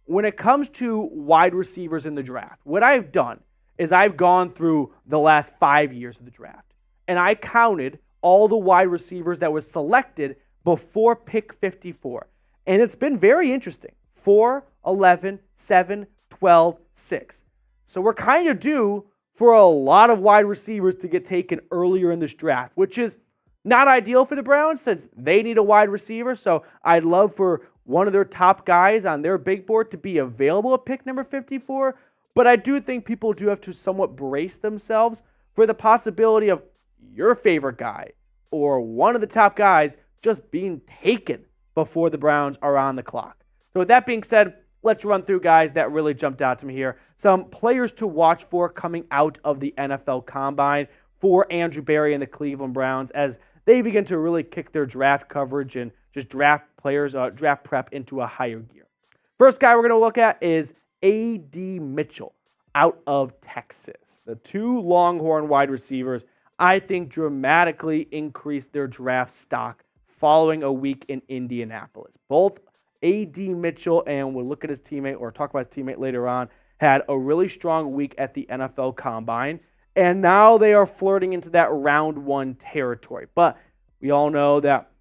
When it comes to wide receivers in the draft, what I've done is I've gone through the last 5 years of the draft, and I counted all the wide receivers that was selected before pick 54. And it's been very interesting. 4, 11, 7, 12, 6. So we're kind of due for a lot of wide receivers to get taken earlier in this draft, which is not ideal for the Browns since they need a wide receiver. So I'd love for one of their top guys on their big board to be available at pick number 54. But I do think people do have to somewhat brace themselves for the possibility of your favorite guy or one of the top guys just being taken before the Browns are on the clock. So with that being said, let's run through guys that really jumped out to me here. Some players to watch for coming out of the NFL Combine for Andrew Berry and the Cleveland Browns as they begin to really kick their draft coverage and just draft players, draft prep into a higher gear. First guy we're going to look at is A.D. Mitchell out of Texas. The two Longhorn wide receivers, I think, dramatically increased their draft stock following a week in Indianapolis. Both A.D. Mitchell, and we'll look at his teammate or talk about his teammate later on, had a really strong week at the NFL Combine, and now they are flirting into that round one territory. But we all know that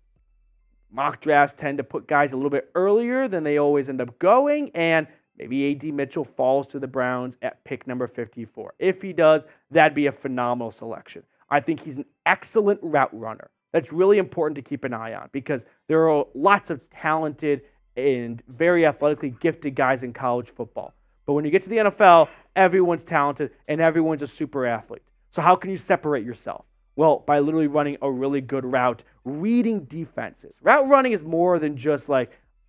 mock drafts tend to put guys a little bit earlier than they always end up going, and maybe A.D. Mitchell falls to the Browns at pick number 54. If he does, that'd be a phenomenal selection. I think he's an excellent route runner. That's really important to keep an eye on because there are lots of talented and very athletically gifted guys in college football. But when you get to the NFL, everyone's talented and everyone's a super athlete. So how can you separate yourself? Well, by literally running a really good route, reading defenses. Route running is more than just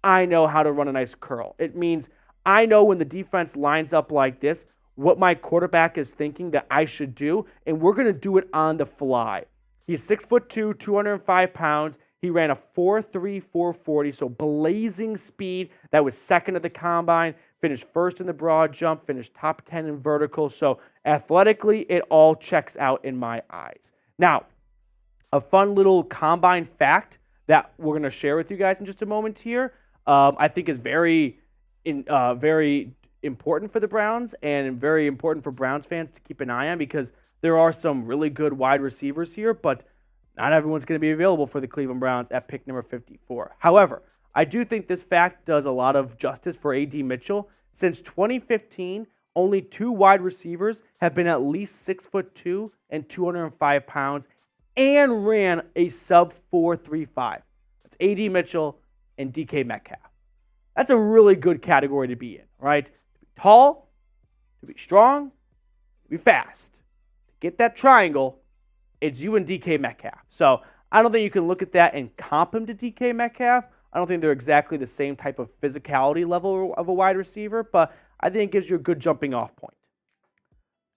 I know how to run a nice curl. It means I know when the defense lines up like this, what my quarterback is thinking that I should do, and we're going to do it on the fly. He's 6'2", 205 pounds. He ran a 4.3, 4.40, so blazing speed. That was second at the Combine, finished first in the broad jump, finished top 10 in vertical. So athletically, it all checks out in my eyes. Now, A fun little combine fact that we're going to share with you guys in just a moment here, I think is very important for the Browns and very important for Browns fans to keep an eye on, because there are some really good wide receivers here, but not everyone's going to be available for the Cleveland Browns at pick number 54. However, I do think this fact does a lot of justice for A.D. Mitchell. Since 2015, only 2 wide receivers have been at least 6'2" and 205 pounds and ran a sub 4.35. That's A.D. Mitchell and D.K. Metcalf. That's a really good category to be in, right? To be tall, to be strong, to be fast. To get that triangle, it's you and D.K. Metcalf. So I don't think you can look at that and comp him to D.K. Metcalf. I don't think they're exactly the same type of physicality level of a wide receiver, but I think it gives you a good jumping off point.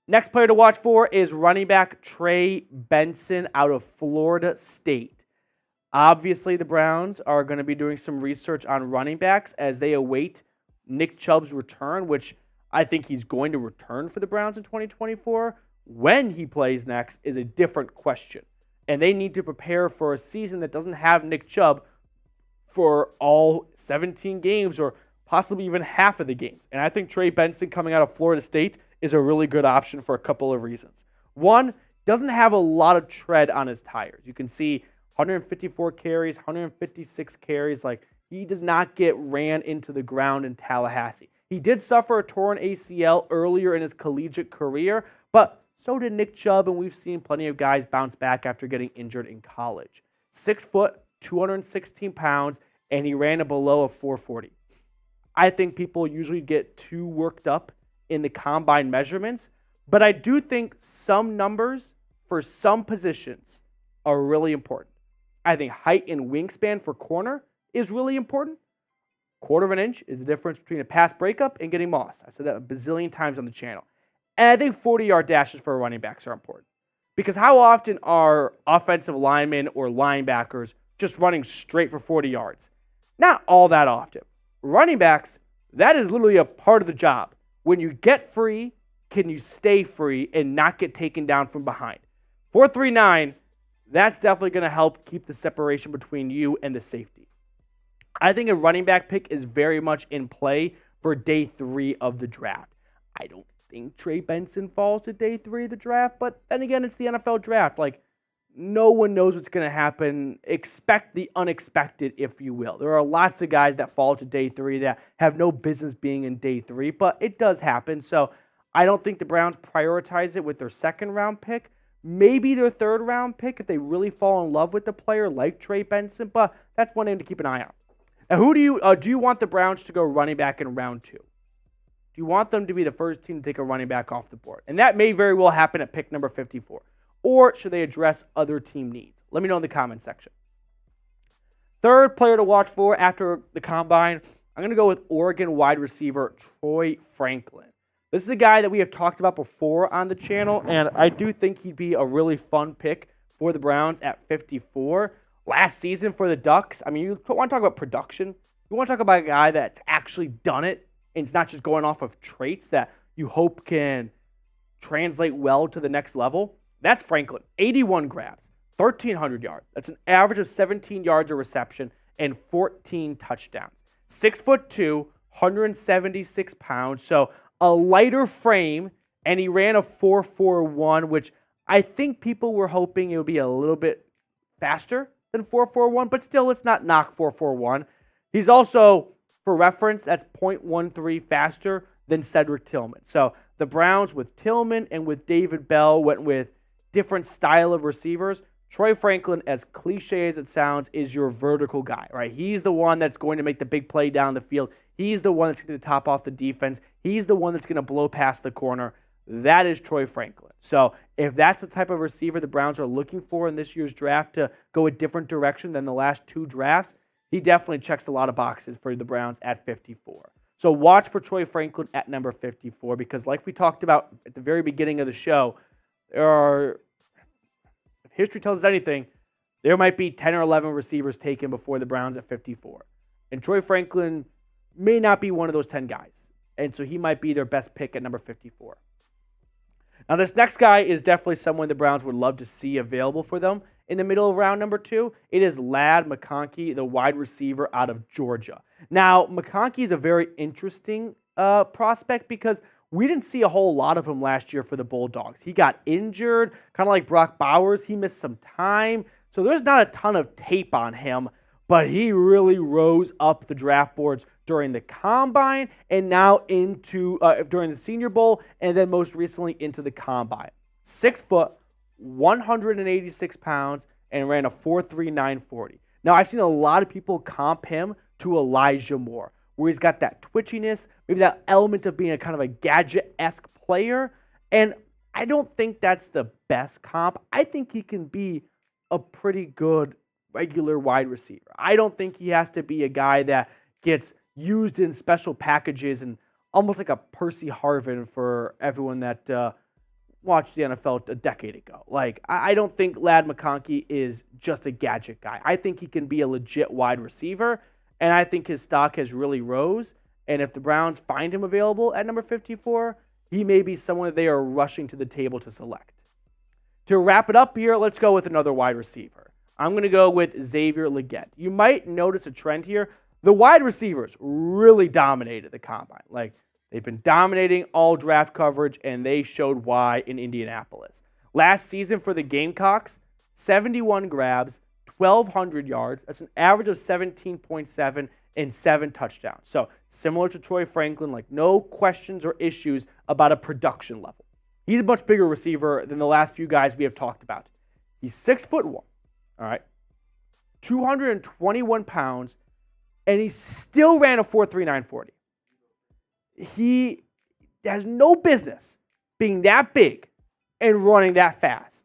Next player to watch for is running back Trey Benson out of Florida State. Obviously, the Browns are going to be doing some research on running backs as they await Nick Chubb's return, which I think he's going to return for the Browns in 2024. When he plays next is a different question. And they need to prepare for a season that doesn't have Nick Chubb for all 17 games or possibly even half of the games. And I think Trey Benson coming out of Florida State is a really good option for a couple of reasons. One, doesn't have a lot of tread on his tires. You can see 154 carries, 156 carries. Like, he did not get ran into the ground in Tallahassee. He did suffer a torn ACL earlier in his collegiate career, but so did Nick Chubb, and we've seen plenty of guys bounce back after getting injured in college. 6 foot, 216 pounds, and he ran a below a 440. I think people usually get too worked up in the combine measurements, but I do think some numbers for some positions are really important. I think height and wingspan for corner is really important. 1/4 inch is the difference between a pass breakup and getting mossed. I've said that a bazillion times on the channel. And I think 40-yard dashes for running backs are important. Because how often are offensive linemen or linebackers just running straight for 40 yards? Not all that often. Running backs, that is literally a part of the job. When you get free, can you stay free and not get taken down from behind? 4.39, that's definitely going to help keep the separation between you and the safety. I think a running back pick is very much in play for day 3 of the draft. I don't think Trey Benson falls to day 3 of the draft, but then again, it's the NFL draft. Like, no one knows what's going to happen. Expect the unexpected, if you will. There are lots of guys that fall to day 3 that have no business being in day 3, but it does happen. So I don't think the Browns prioritize it with their 2nd round pick. Maybe their 3rd round pick if they really fall in love with the player like Trey Benson, but that's one name to keep an eye on. Now, who do you want the Browns to go running back in round 2? Do you want them to be the first team to take a running back off the board? And that may very well happen at pick number 54. Or should they address other team needs? Let me know in the comment section. 3rd player to watch for after the combine, I'm going to go with Oregon wide receiver Troy Franklin. This is a guy that we have talked about before on the channel, and I do think he'd be a really fun pick for the Browns at 54. Last season for the Ducks, I mean, you want to talk about production. You want to talk about a guy that's actually done it, and it's not just going off of traits that you hope can translate well to the next level. That's Franklin. 81 grabs, 1,300 yards. That's an average of 17 yards a reception and 14 touchdowns. 6'2", 176 pounds. So a lighter frame, and he ran a 4.41, which I think people were hoping it would be a little bit faster than 4.41, but still, let's not knock 4.41. He's also, for reference, that's 0.13 faster than Cedric Tillman. So the Browns with Tillman and with David Bell went with different style of receivers. Troy Franklin, as cliche as it sounds, is your vertical guy, right? He's the one that's going to make the big play down the field. He's the one that's going to top off the defense. He's the one that's going to blow past the corner. That is Troy Franklin. So if that's the type of receiver the Browns are looking for in this year's draft to go a different direction than the last 2 drafts, he definitely checks a lot of boxes for the Browns at 54. So watch for Troy Franklin at number 54 because like we talked about at the very beginning of the show, if history tells us anything, there might be 10 or 11 receivers taken before the Browns at 54. And Troy Franklin may not be one of those 10 guys. And so he might be their best pick at number 54. Now, this next guy is definitely someone the Browns would love to see available for them, in the middle of round number 2, it is Ladd McConkey, the wide receiver out of Georgia. Now, McConkey is a very interesting prospect because we didn't see a whole lot of him last year for the Bulldogs. He got injured, kind of like Brock Bowers. He missed some time. So there's not a ton of tape on him, but he really rose up the draft boards during the Combine and now into during the Senior Bowl and then most recently into the Combine. 6 foot, 186 pounds, and ran a 4.39 40. Now, I've seen a lot of people comp him to Elijah Moore, where he's got that twitchiness, maybe that element of being a kind of a gadget-esque player. And I don't think that's the best comp. I think he can be a pretty good regular wide receiver. I don't think he has to be a guy that gets used in special packages and almost like a Percy Harvin for everyone that watched the NFL a decade ago. Like, I don't think Ladd McConkey is just a gadget guy. I think he can be a legit wide receiver, and I think his stock has really rose. And if the Browns find him available at number 54, he may be someone that they are rushing to the table to select. To wrap it up here, let's go with another wide receiver. I'm going to go with Xavier Legette. You might notice a trend here. The wide receivers really dominated the Combine. Like, they've been dominating all draft coverage, and they showed why in Indianapolis. Last season for the Gamecocks, 71 grabs, 1,200 yards. That's an average of 17.7 and 7 touchdowns. So similar to Troy Franklin, like no questions or issues about a production level. He's a much bigger receiver than the last few guys we have talked about. He's 6'1", all right, 221 pounds, and he still ran a 4.39 40. He has no business being that big and running that fast.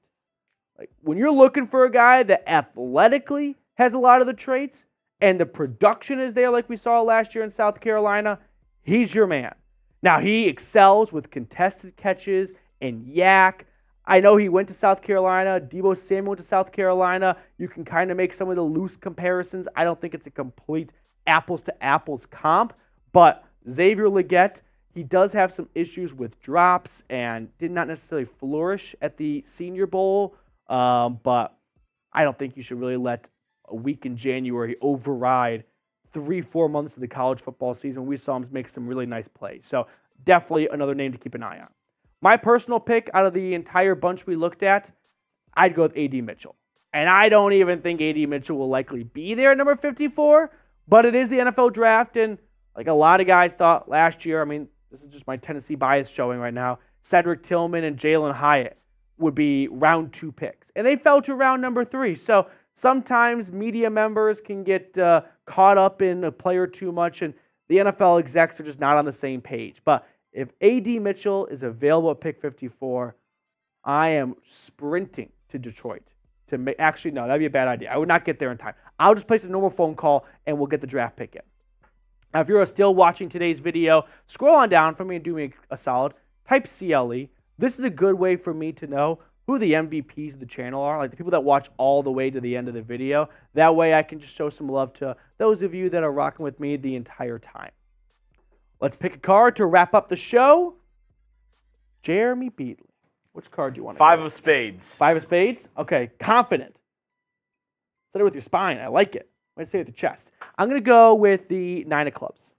Like, when you're looking for a guy that athletically has a lot of the traits and the production is there like we saw last year in South Carolina, he's your man. Now, he excels with contested catches and yak. I know he went to South Carolina. Deebo Samuel went to South Carolina. You can kind of make some of the loose comparisons. I don't think it's a complete apples-to-apples comp, but Xavier Legette, he does have some issues with drops and did not necessarily flourish at the Senior Bowl, but I don't think you should really let a week in January override 3-4 months of the college football season. We saw him make some really nice plays. So definitely another name to keep an eye on. My personal pick out of the entire bunch we looked at, I'd go with A.D. Mitchell. And I don't even think A.D. Mitchell will likely be there at number 54, but it is the NFL draft, and like a lot of guys thought last year, I mean, this is just my Tennessee bias showing right now, Cedric Tillman and Jalen Hyatt would be round 2 picks. And they fell to round number 3. So sometimes media members can get caught up in a player too much, and the NFL execs are just not on the same page. But if A.D. Mitchell is available at pick 54, I am sprinting to Detroit. Actually, no, that'd be a bad idea. I would not get there in time. I'll just place a normal phone call, and we'll get the draft pick in. Now, if you're still watching today's video, scroll on down for me and do me a solid. Type CLE. This is a good way for me to know who the MVPs of the channel are, like the people that watch all the way to the end of the video. That way I can just show some love to those of you that are rocking with me the entire time. Let's pick a card to wrap up the show. Jeremy Beatley. Which card do you want to 5 of spades. 5 of spades? Okay, confident. Said it with your spine. I like it. Let's say with your chest. I'm going to go with the 9 of clubs.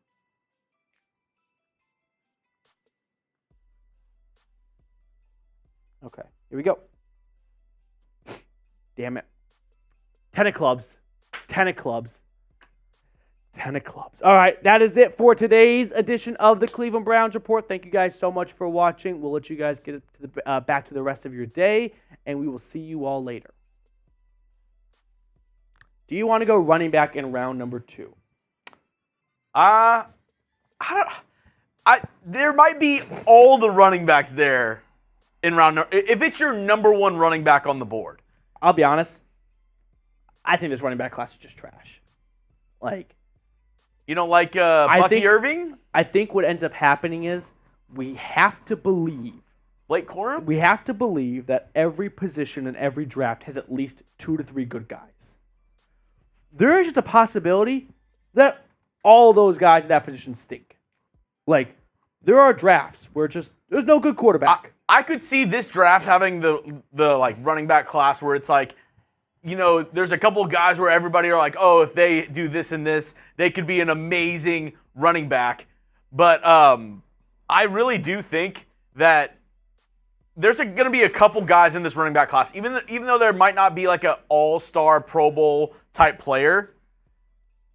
Okay, here we go. Damn it. 10 of clubs. 10 of clubs. 10 of clubs. All right, that is it for today's edition of the Cleveland Browns Report. Thank you guys so much for watching. We'll let you guys get back to the rest of your day, and we will see you all later. Do you want to go running back in round number 2? There might be all the running backs there in round. If it's your number 1 running back on the board, I'll be honest. I think this running back class is just trash. Like, you don't like Bucky Irving? I think what ends up happening is we have to believe. Blake Corum? We have to believe that every position in every draft has at least 2 to 3 good guys. There is just a possibility that all those guys at that position stink. Like, there are drafts where there's no good quarterback. I could see this draft having the like running back class where it's like there's a couple of guys where everybody are like, oh, if they do this and this, they could be an amazing running back. But I really do think that there's going to be a couple guys in this running back class, even though there might not be like an all-star Pro Bowl type player.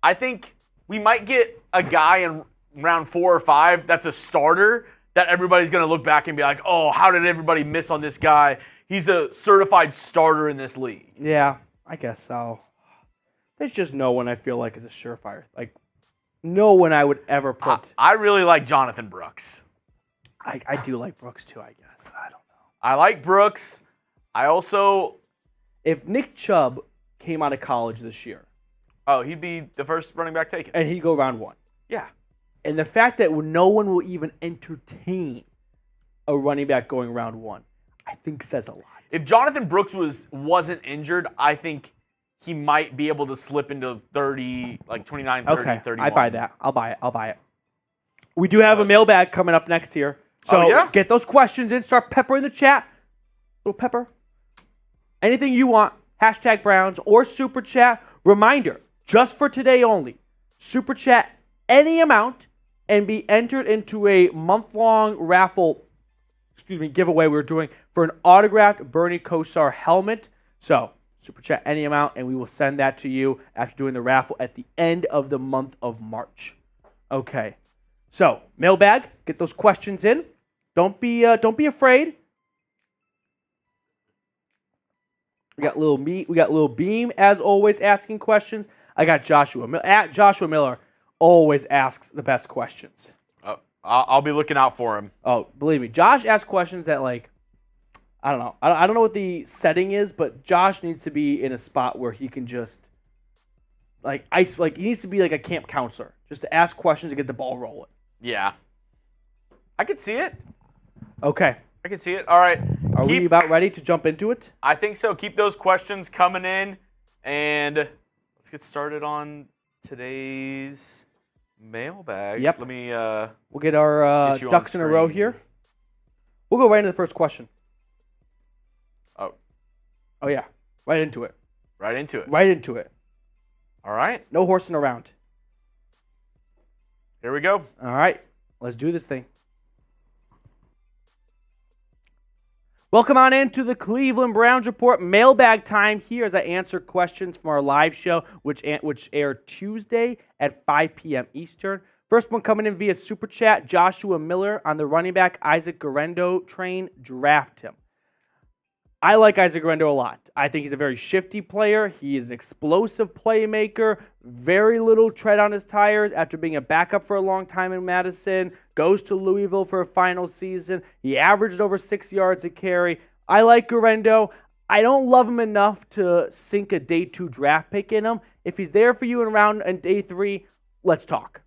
I think we might get a guy in round 4 or 5 that's a starter that everybody's going to look back and be like, oh, how did everybody miss on this guy? He's a certified starter in this league. Yeah, I guess so. There's just no one I feel like is a surefire. Like, no one I would ever put. I really like Jonathan Brooks. I do like Brooks too, I guess. I don't know. I like Brooks. I also... If Nick Chubb came out of college this year... Oh, he'd be the first running back taken. And he'd go round 1. Yeah. And the fact that no one will even entertain a running back going round 1, I think says a lot. If Jonathan Brooks wasn't injured, I think he might be able to slip into 30, like 29, 30, okay. 31. I buy that. I'll buy it. We do have a mailbag coming up next here. So get those questions in. Start peppering the chat. Little pepper. Anything you want. Hashtag Browns or Super Chat. Reminder, just for today only. Super Chat any amount and be entered into a month-long raffle, giveaway we're doing for an autographed Bernie Kosar helmet. So, Super Chat any amount, and we will send that to you after doing the raffle at the end of the month of March. Okay. So, mailbag, get those questions in. Don't be afraid. We got Lil Beam, as always, asking questions. I got Joshua. At Joshua Miller always asks the best questions. I'll be looking out for him. Oh, believe me. Josh asks questions that, like, I don't know. I don't know what the setting is, but Josh needs to be in a spot where he can just, he needs to be like a camp counselor, just to ask questions to get the ball rolling. Yeah. I could see it. Okay. I can see it. All right. Are we about ready to jump into it? I think so. Keep those questions coming in, and let's get started on today's mailbag. Yep. Let me. We'll get our ducks in a row here. We'll go right into the first question. Oh yeah, right into it. Right into it. Right into it. All right. No horsing around. Here we go. All right. Let's do this thing. Welcome on into the Cleveland Browns Report mailbag time here as I answer questions from our live show, which aired Tuesday at 5 p.m. Eastern. First one coming in via Super Chat, Joshua Miller on the running back Isaac Guerendo train. Draft him. I like Isaac Guerendo a lot. I think he's a very shifty player. He is an explosive playmaker. Very little tread on his tires after being a backup for a long time in Madison. Goes to Louisville for a final season. He averaged over 6 yards a carry. I like Guerendo. I don't love him enough to sink a day 2 draft pick in him. If he's there for you in day 3, let's talk.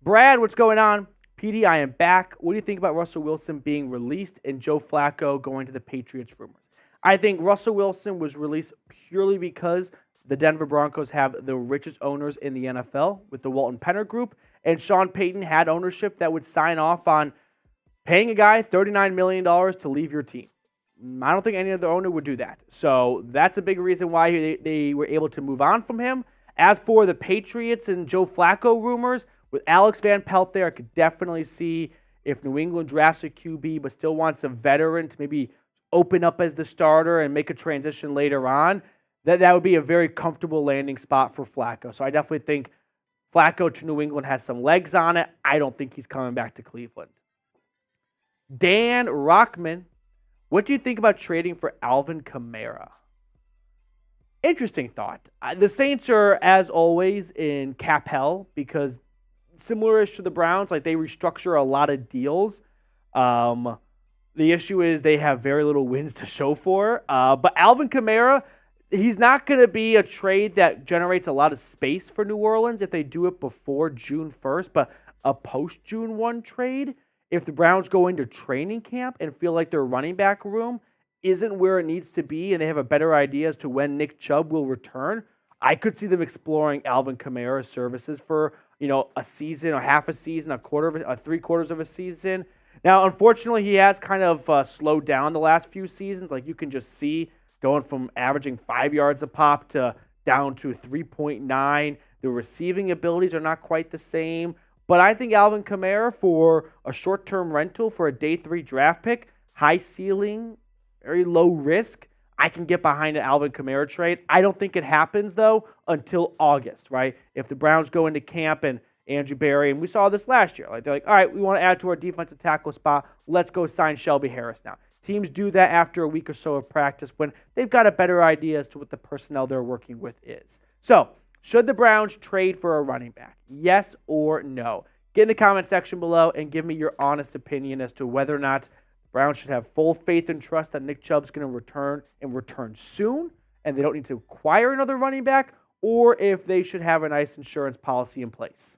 Brad, what's going on? Petey, I am back. What do you think about Russell Wilson being released and Joe Flacco going to the Patriots rumors? I think Russell Wilson was released purely because the Denver Broncos have the richest owners in the NFL with the Walton Penner Group, and Sean Payton had ownership that would sign off on paying a guy $39 million to leave your team. I don't think any other owner would do that. So that's a big reason why they were able to move on from him. As for the Patriots and Joe Flacco rumors, with Alex Van Pelt there, I could definitely see if New England drafts a QB but still wants a veteran to maybe open up as the starter and make a transition later on, that would be a very comfortable landing spot for Flacco. So I definitely think Flacco to New England has some legs on it. I don't think he's coming back to Cleveland. Dan Rockman, what do you think about trading for Alvin Kamara? Interesting thought. The Saints are, as always, in cap hell because similar-ish to the Browns, like they restructure a lot of deals. The issue is they have very little wins to show for. But Alvin Kamara, he's not going to be a trade that generates a lot of space for New Orleans if they do it before June 1st. But a post-June 1 trade, if the Browns go into training camp and feel like their running back room isn't where it needs to be and they have a better idea as to when Nick Chubb will return, I could see them exploring Alvin Kamara's services for a season, a half a season, a quarter, of 3/4 of a season. Now, unfortunately, he has kind of slowed down the last few seasons. Like you can just see going from averaging 5 yards a pop to down to 3.9. The receiving abilities are not quite the same. But I think Alvin Kamara for a short-term rental for a day 3 draft pick, high ceiling, very low risk, I can get behind an Alvin Kamara trade. I don't think it happens, though, until August, right? If the Browns go into camp and Andrew Berry, and we saw this last year, they're like, all right, we want to add to our defensive tackle spot. Let's go sign Shelby Harris now. Teams do that after a week or so of practice when they've got a better idea as to what the personnel they're working with is. So, should the Browns trade for a running back? Yes or no? Get in the comment section below and give me your honest opinion as to whether or not the Browns should have full faith and trust that Nick Chubb's going to return and return soon, and they don't need to acquire another running back, or if they should have a nice insurance policy in place.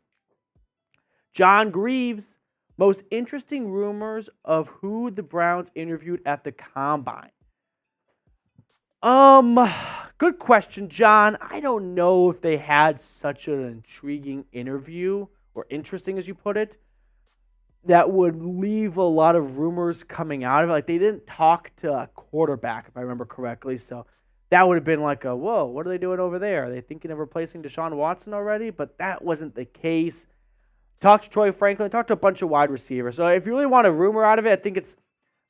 John Greaves, most interesting rumors of who the Browns interviewed at the Combine. Good question, John. I don't know if they had such an intriguing interview, or interesting as you put it, that would leave a lot of rumors coming out of it. Like, they didn't talk to a quarterback, if I remember correctly, so that would have been like a, whoa, what are they doing over there? Are they thinking of replacing Deshaun Watson already? But that wasn't the case. Talked to Troy Franklin, talked to a bunch of wide receivers. So if you really want a rumor out of it, I think it's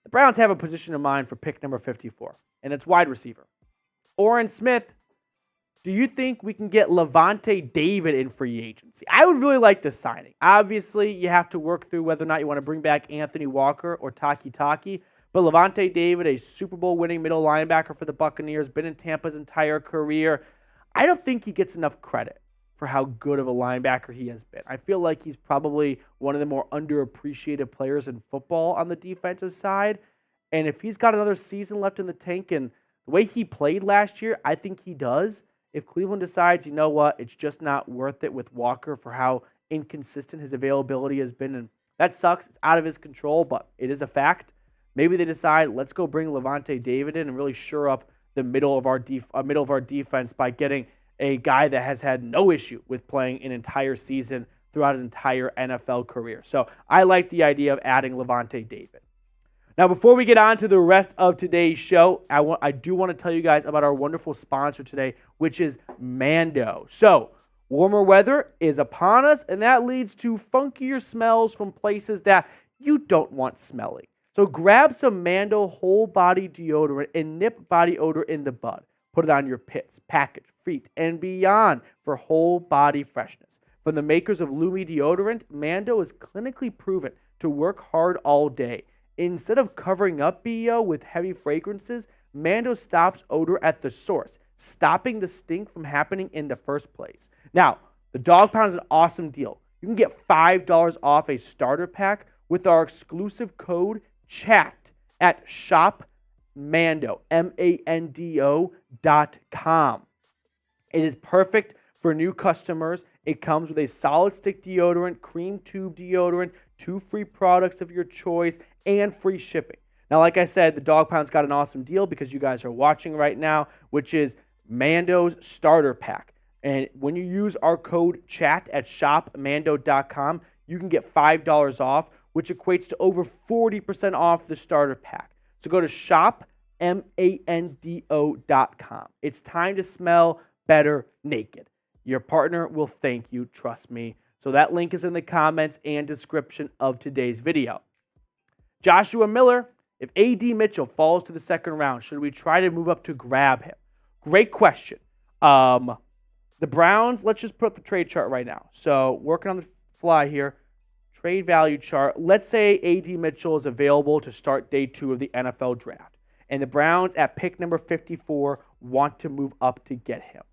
the Browns have a position in mind for pick number 54, and it's wide receiver. Orrin Smith, do you think we can get Levante David in free agency? I would really like this signing. Obviously, you have to work through whether or not you want to bring back Anthony Walker or Taki, but Levante David, a Super Bowl winning middle linebacker for the Buccaneers, been in Tampa's entire career. I don't think he gets enough credit for how good of a linebacker he has been. I feel like he's probably one of the more underappreciated players in football on the defensive side, and if he's got another season left in the tank and the way he played last year, I think he does. If Cleveland decides, you know what, it's just not worth it with Walker for how inconsistent his availability has been, and that sucks. It's out of his control, but it is a fact. Maybe they decide, let's go bring Levante David in and really shore up the middle of our defense by getting a guy that has had no issue with playing an entire season throughout his entire NFL career. So I like the idea of adding Levante David. Now, before we get on to the rest of today's show, I do want to tell you guys about our wonderful sponsor today, which is Mando. So, warmer weather is upon us, and that leads to funkier smells from places that you don't want smelling. So, grab some Mando whole body deodorant and nip body odor in the bud. Put it on your pits, package, feet, and beyond for whole body freshness. From the makers of Lumi deodorant, Mando is clinically proven to work hard all day. Instead of covering up BO with heavy fragrances, Mando stops odor at the source, stopping the stink from happening in the first place. Now, the Dog Pound is an awesome deal. You can get $5 off a starter pack with our exclusive code CHAT at shopmando, MANDO.com. It is perfect for new customers. It comes with a solid stick deodorant, cream tube deodorant, 2 free products of your choice, and free shipping. Now, like I said, the Dog Pound's got an awesome deal because you guys are watching right now, which is Mando's Starter Pack. And when you use our code CHAT at shopmando.com, you can get $5 off, which equates to over 40% off the Starter Pack. So go to shopmando.com. It's time to smell better naked. Your partner will thank you, trust me. So that link is in the comments and description of today's video. Joshua Miller, if A.D. Mitchell falls to the second round, should we try to move up to grab him? Great question. The Browns, let's just put up the trade chart right now. So working on the fly here, trade value chart. Let's say A.D. Mitchell is available to start day 2 of the NFL draft. And the Browns at pick number 54 want to move up to get him.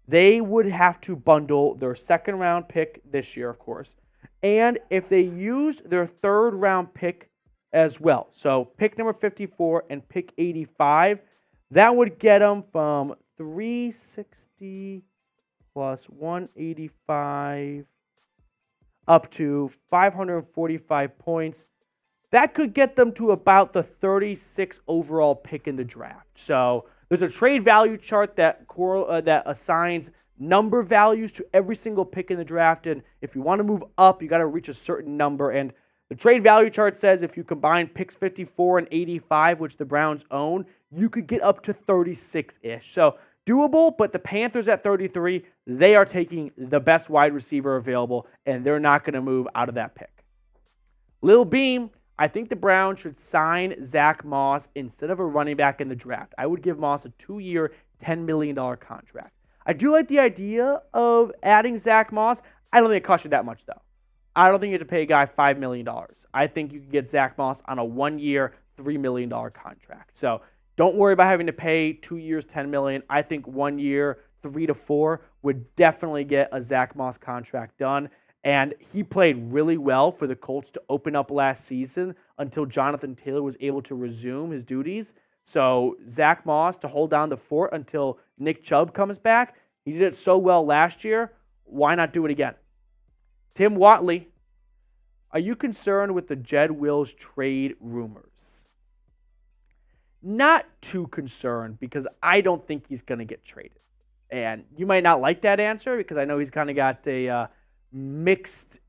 They would have to bundle their second round pick this year, of course. And if they used their third round pick as well, so pick number 54 and pick 85, that would get them from 360 plus 185 up to 545 points. That could get them to about the 36th overall pick in the draft. So there's a trade value chart that assigns number values to every single pick in the draft. And if you want to move up, you got to reach a certain number. And The trade value chart says if you combine picks 54 and 85, which the Browns own, you could get up to 36-ish. So doable, but the Panthers at 33, they are taking the best wide receiver available, and they're not going to move out of that pick. Lil Beam, I think the Browns should sign Zach Moss instead of a running back in the draft. I would give Moss a 2-year, $10 million contract. I do like the idea of adding Zach Moss. I don't think it costs you that much, though. I don't think you have to pay a guy $5 million. I think you can get Zach Moss on a 1-year, $3 million contract. So don't worry about having to pay 2 years, $10 million. I think 1 year, 3 to 4 would definitely get a Zach Moss contract done. And he played really well for the Colts to open up last season until Jonathan Taylor was able to resume his duties. So Zach Moss to hold down the fort until Nick Chubb comes back. He did it so well last year. Why not do it again? Tim Watley, are you concerned with the Jed Wills trade rumors? Not too concerned because I don't think he's going to get traded. And you might not like that answer because I know he's kind of got a mixed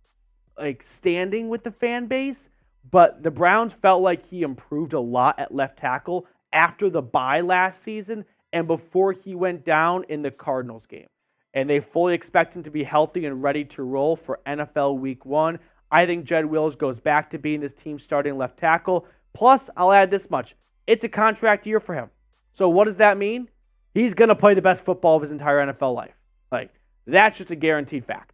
standing with the fan base. But the Browns felt like he improved a lot at left tackle after the bye last season and before he went down in the Cardinals game. And they fully expect him to be healthy and ready to roll for NFL Week 1. I think Jed Wills goes back to being this team's starting left tackle. Plus, I'll add this much. It's a contract year for him. So what does that mean? He's going to play the best football of his entire NFL life. That's just a guaranteed fact.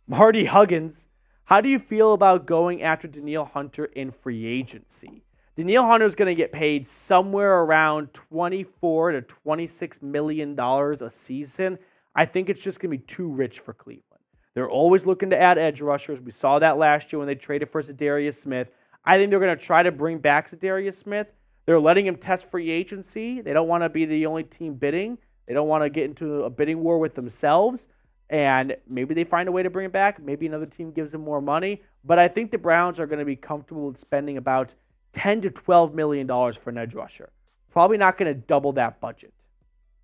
Marty Huggins, how do you feel about going after Danielle Hunter in free agency? Danielle Hunter is going to get paid somewhere around $24 to $26 million a season. I think it's just going to be too rich for Cleveland. They're always looking to add edge rushers. We saw that last year when they traded for Zadarius Smith. I think they're going to try to bring back Zadarius Smith. They're letting him test free agency. They don't want to be the only team bidding. They don't want to get into a bidding war with themselves. And maybe they find a way to bring him back. Maybe another team gives him more money. But I think the Browns are going to be comfortable with spending about $10 to $12 million for an edge rusher. Probably not going to double that budget.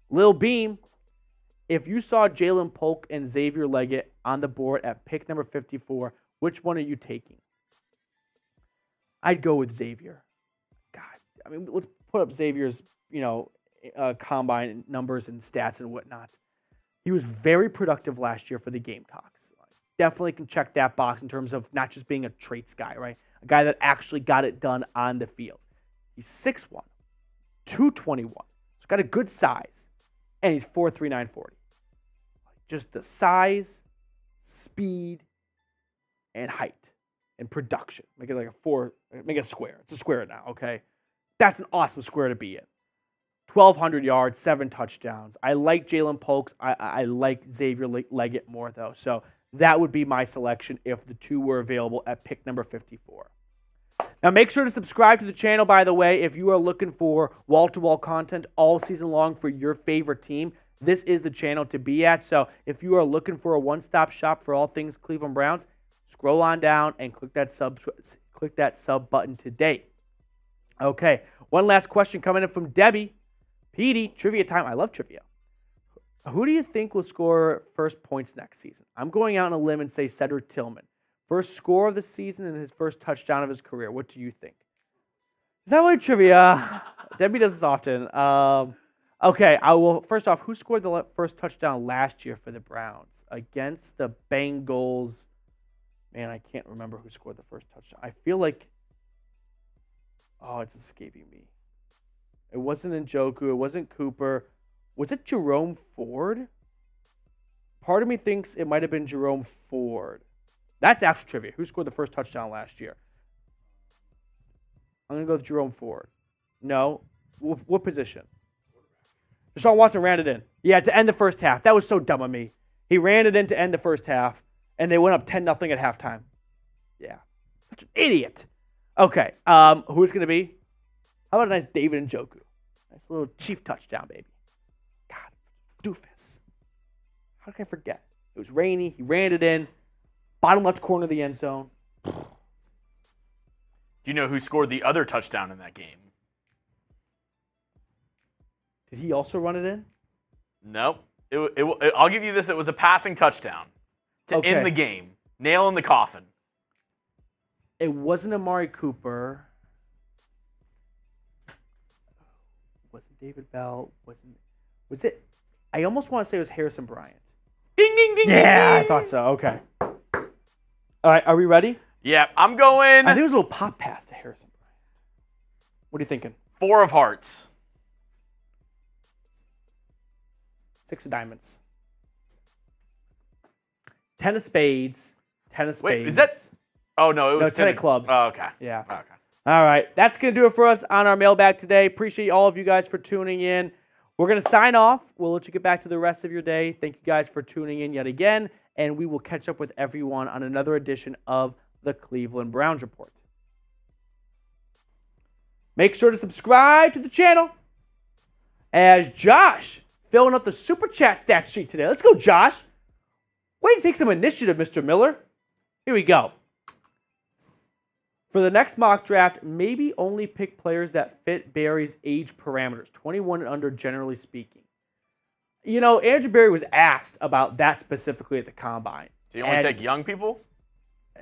Lil Beam, if you saw Jalen Polk and Xavier Leggett on the board at pick number 54, which one are you taking? I'd go with Xavier. God, let's put up Xavier's, combine numbers and stats and whatnot. He was very productive last year for the Gamecocks. Definitely can check that box in terms of not just being a traits guy, right? A guy that actually got it done on the field. He's 6'1", 221. He's got a good size, and he's 4'3", 940. Just the size, speed, and height, and production. Make it make it a square. It's a square now, okay? That's an awesome square to be in. 1,200 yards, 7 touchdowns. I like Jalen Polk. I like Xavier Leggett more, though. So that would be my selection if the two were available at pick number 54. Now, make sure to subscribe to the channel, by the way, if you are looking for wall-to-wall content all season long for your favorite team. This is the channel to be at. So if you are looking for a one-stop shop for all things Cleveland Browns, scroll on down and click that sub button today. Okay, one last question coming in from Debbie. Petey, trivia time. I love trivia. Who do you think will score first points next season? I'm going out on a limb and say Cedric Tillman. First score of the season and his first touchdown of his career. What do you think? Is that really trivia? Debbie does this often. Okay, I will. First off, who scored the first touchdown last year for the Browns against the Bengals? Man, I can't remember who scored the first touchdown. I feel like, it's escaping me. It wasn't Njoku. It wasn't Cooper. Was it Jerome Ford? Part of me thinks it might have been Jerome Ford. That's actual trivia. Who scored the first touchdown last year? I'm going to go with Jerome Ford. No. What position? Deshaun Watson ran it in. Yeah, to end the first half. That was so dumb of me. He ran it in to end the first half, and they went up 10-0 at halftime. Yeah. Such an idiot. Okay. Who's going to be? How about a nice David Njoku? Nice little Chief touchdown, baby. God, doofus. How can I forget? It was rainy. He ran it in. Bottom left corner of the end zone. Do you know who scored the other touchdown in that game? Did he also run it in? No. I'll give you this. It was a passing touchdown to end the game. Nail in the coffin. It wasn't Amari Cooper. Wasn't David Bell. Was it? I almost want to say it was Harrison Bryant. Ding, ding, ding, yeah, ding, I thought so. Okay. All right, are we ready? Yeah, I'm going. I think it was a little pop pass to Harrison Bryant. What are you thinking? 4 of hearts. 6 of diamonds. 10 of spades. 10 of spades. Wait, is that? Oh, no, it was 10 of clubs. Oh, okay. Yeah. Okay. All right. That's going to do it for us on our mailbag today. Appreciate all of you guys for tuning in. We're going to sign off. We'll let you get back to the rest of your day. Thank you guys for tuning in yet again. And we will catch up with everyone on another edition of the Cleveland Browns Report. Make sure to subscribe to the channel. As Josh filling up the Super Chat stat sheet today. Let's go, Josh. Way to take some initiative, Mr. Miller. Here we go. For the next mock draft, maybe only pick players that fit Berry's age parameters, 21 and under generally speaking. You know, Andrew Berry was asked about that specifically at the Combine. Do you only take young people?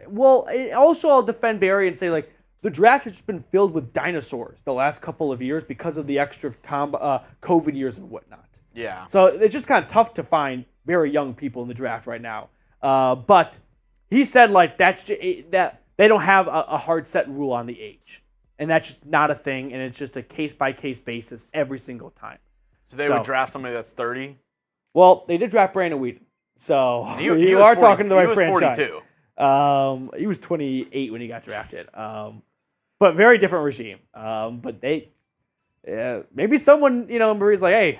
Well, also I'll defend Berry and say, like, the draft has just been filled with dinosaurs the last couple of years because of the extra COVID years and whatnot. Yeah. So it's just kind of tough to find very young people in the draft right now. But he said, like, that they don't have a hard set rule on the age. And that's just not a thing, and it's just a case-by-case basis every single time. So they would draft somebody that's 30? Well, they did draft Brandon Whedon. So you are talking to the right franchise. He was 42. He was 28 when he got drafted. But very different regime. But maybe someone, Marie's like, hey,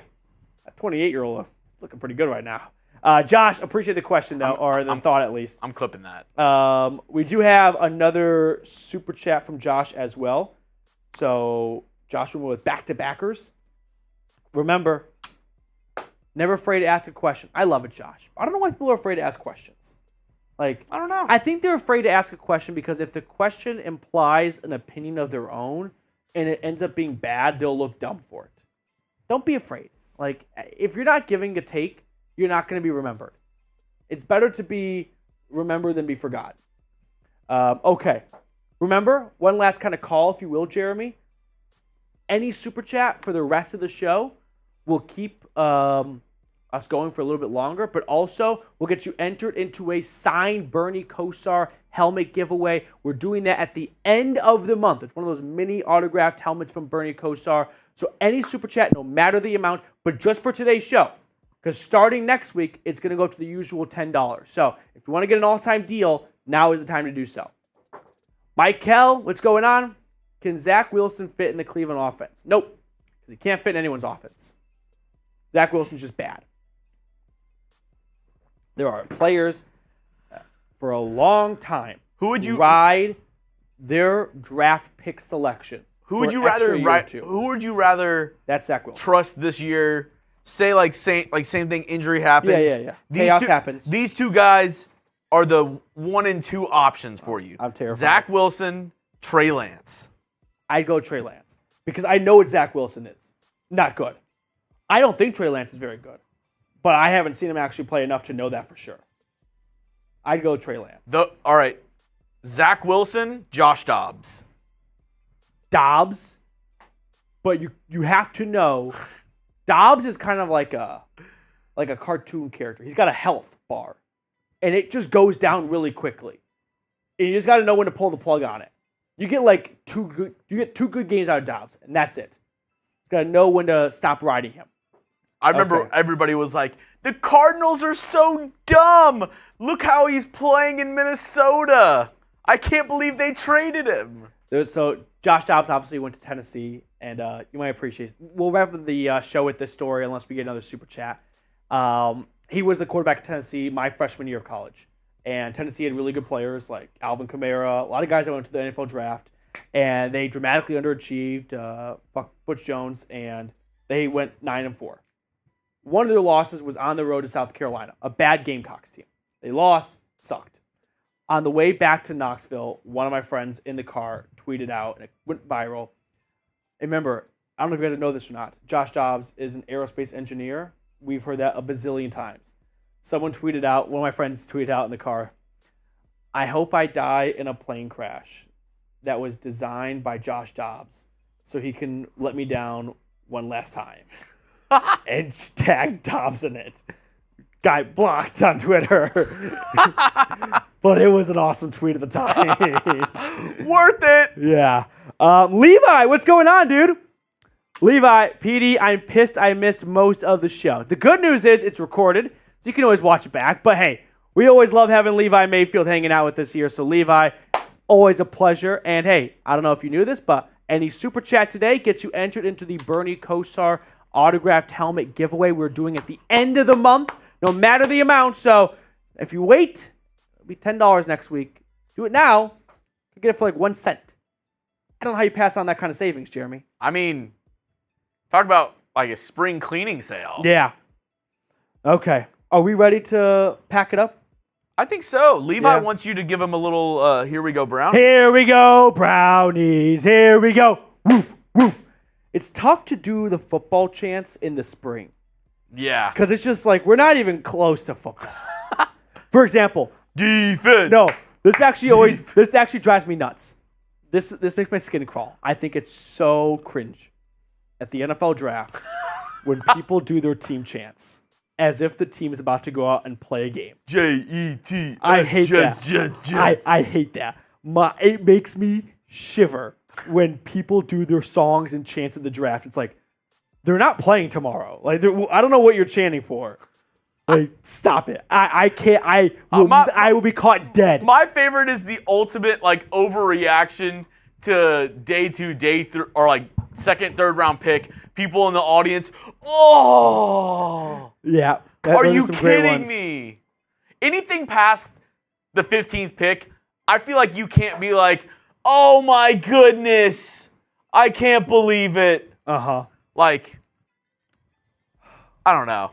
that 28-year-old looking pretty good right now. Josh, appreciate the question, though, or the thought at least. I'm clipping that. We do have another super chat from Josh as well. So, Josh with back-to-backers. Remember, never afraid to ask a question. I love it, Josh. I don't know why people are afraid to ask questions. Like, I don't know. I think they're afraid to ask a question because if the question implies an opinion of their own and it ends up being bad, they'll look dumb for it. Don't be afraid. Like, if you're not giving a take, you're not going to be remembered. It's better to be remembered than be forgotten. Okay. Remember, one last kind of call, if you will, Jeremy. Any super chat for the rest of the show will keep us going for a little bit longer, but also we'll get you entered into a signed Bernie Kosar helmet giveaway. We're doing that at the end of the month. It's one of those mini autographed helmets from Bernie Kosar. So any super chat, no matter the amount, but just for today's show, because starting next week, it's going to go up to the usual $10. So if you want to get an all-time deal, now is the time to do so. Mike Kell, what's going on? Can Zach Wilson fit in the Cleveland offense? Nope, because he can't fit in anyone's offense. Zach Wilson's just bad. There are players for a long time who would you ride their draft pick selection. Who would you rather That's Zach Wilson. Trust this year? Say same thing. Injury happens. Yeah. Chaos happens. These two guys are the 1 and 2 options for you. I'm terrified. Zach Wilson, Trey Lance. I'd go Trey Lance because I know what Zach Wilson is. Not good. I don't think Trey Lance is very good, but I haven't seen him actually play enough to know that for sure. I'd go Trey Lance. All right. Zach Wilson, Josh Dobbs. Dobbs, but you have to know Dobbs is kind of like a cartoon character. He's got a health bar, and it just goes down really quickly. And you just got to know when to pull the plug on it. You get two good games out of Dobbs, and that's it. You got to know when to stop riding him. I remember everybody was like, the Cardinals are so dumb. Look how he's playing in Minnesota. I can't believe they traded him. So Josh Dobbs obviously went to Tennessee, and you might appreciate it. We'll wrap up the show with this story unless we get another super chat. He was the quarterback of Tennessee my freshman year of college. And Tennessee had really good players like Alvin Kamara, a lot of guys that went to the NFL draft. And they dramatically underachieved, Butch Jones, and they went 9-4. One of their losses was on the road to South Carolina, a bad Gamecocks team. They lost, sucked. On the way back to Knoxville, one of my friends in the car tweeted out, and it went viral. And remember, I don't know if you guys know this or not, Josh Dobbs is an aerospace engineer. We've heard that a bazillion times. Someone tweeted out, one of my friends tweeted out in the car, I hope I die in a plane crash. that was designed by Josh Dobbs so he can let me down one last time. And tag Dobbs in it. Guy blocked on Twitter. But it was an awesome tweet at the time. Worth it. Yeah. Levi, what's going on, dude? Levi, Petey, I'm pissed I missed most of the show. The good news is it's recorded, so you can always watch it back. But hey, we always love having Levi Mayfield hanging out with us here. So Levi, always a pleasure. And hey, I don't know if you knew this, but any super chat today gets you entered into the Bernie Kosar autographed helmet giveaway we're doing at the end of the month, no matter the amount. So if you wait, it'll be $10 next week. Do it now, you get it for like 1 cent. I don't know how you pass on that kind of savings, Jeremy. I mean, talk about like a spring cleaning sale. Yeah. Okay. Are we ready to pack it up? I think so. Levi wants you to give him a little, here we go, brownies. Here we go, brownies. Here we go. Woof, woof. It's tough to do the football chants in the spring. Yeah. Because it's just like, we're not even close to football. For example. Defense. No, this actually drives me nuts. This makes my skin crawl. I think it's so cringe at the NFL draft when people do their team chants as if the team is about to go out and play a game. J-E-T. I hate that. I hate that. It makes me shiver when people do their songs and chants at the draft. It's like, they're not playing tomorrow. Like, I don't know what you're chanting for. Like, stop it. I can't. I will be caught dead. My favorite is the ultimate, like, overreaction to day 2, day 3, or like second, third round pick. People in the audience, oh. Yeah. Are you kidding me? Anything past the 15th pick, I feel like you can't be like, oh my goodness, I can't believe it. Uh-huh. Like, I don't know.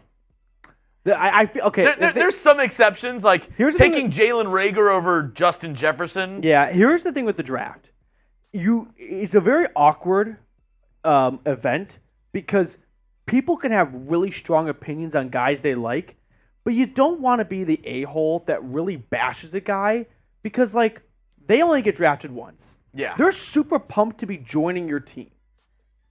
I feel okay. There's some exceptions, like taking Jalen Reagor over Justin Jefferson. Yeah, here's the thing with the draft. It's a very awkward event because people can have really strong opinions on guys they like, but you don't want to be the a-hole that really bashes a guy because, like, they only get drafted once. Yeah. They're super pumped to be joining your team.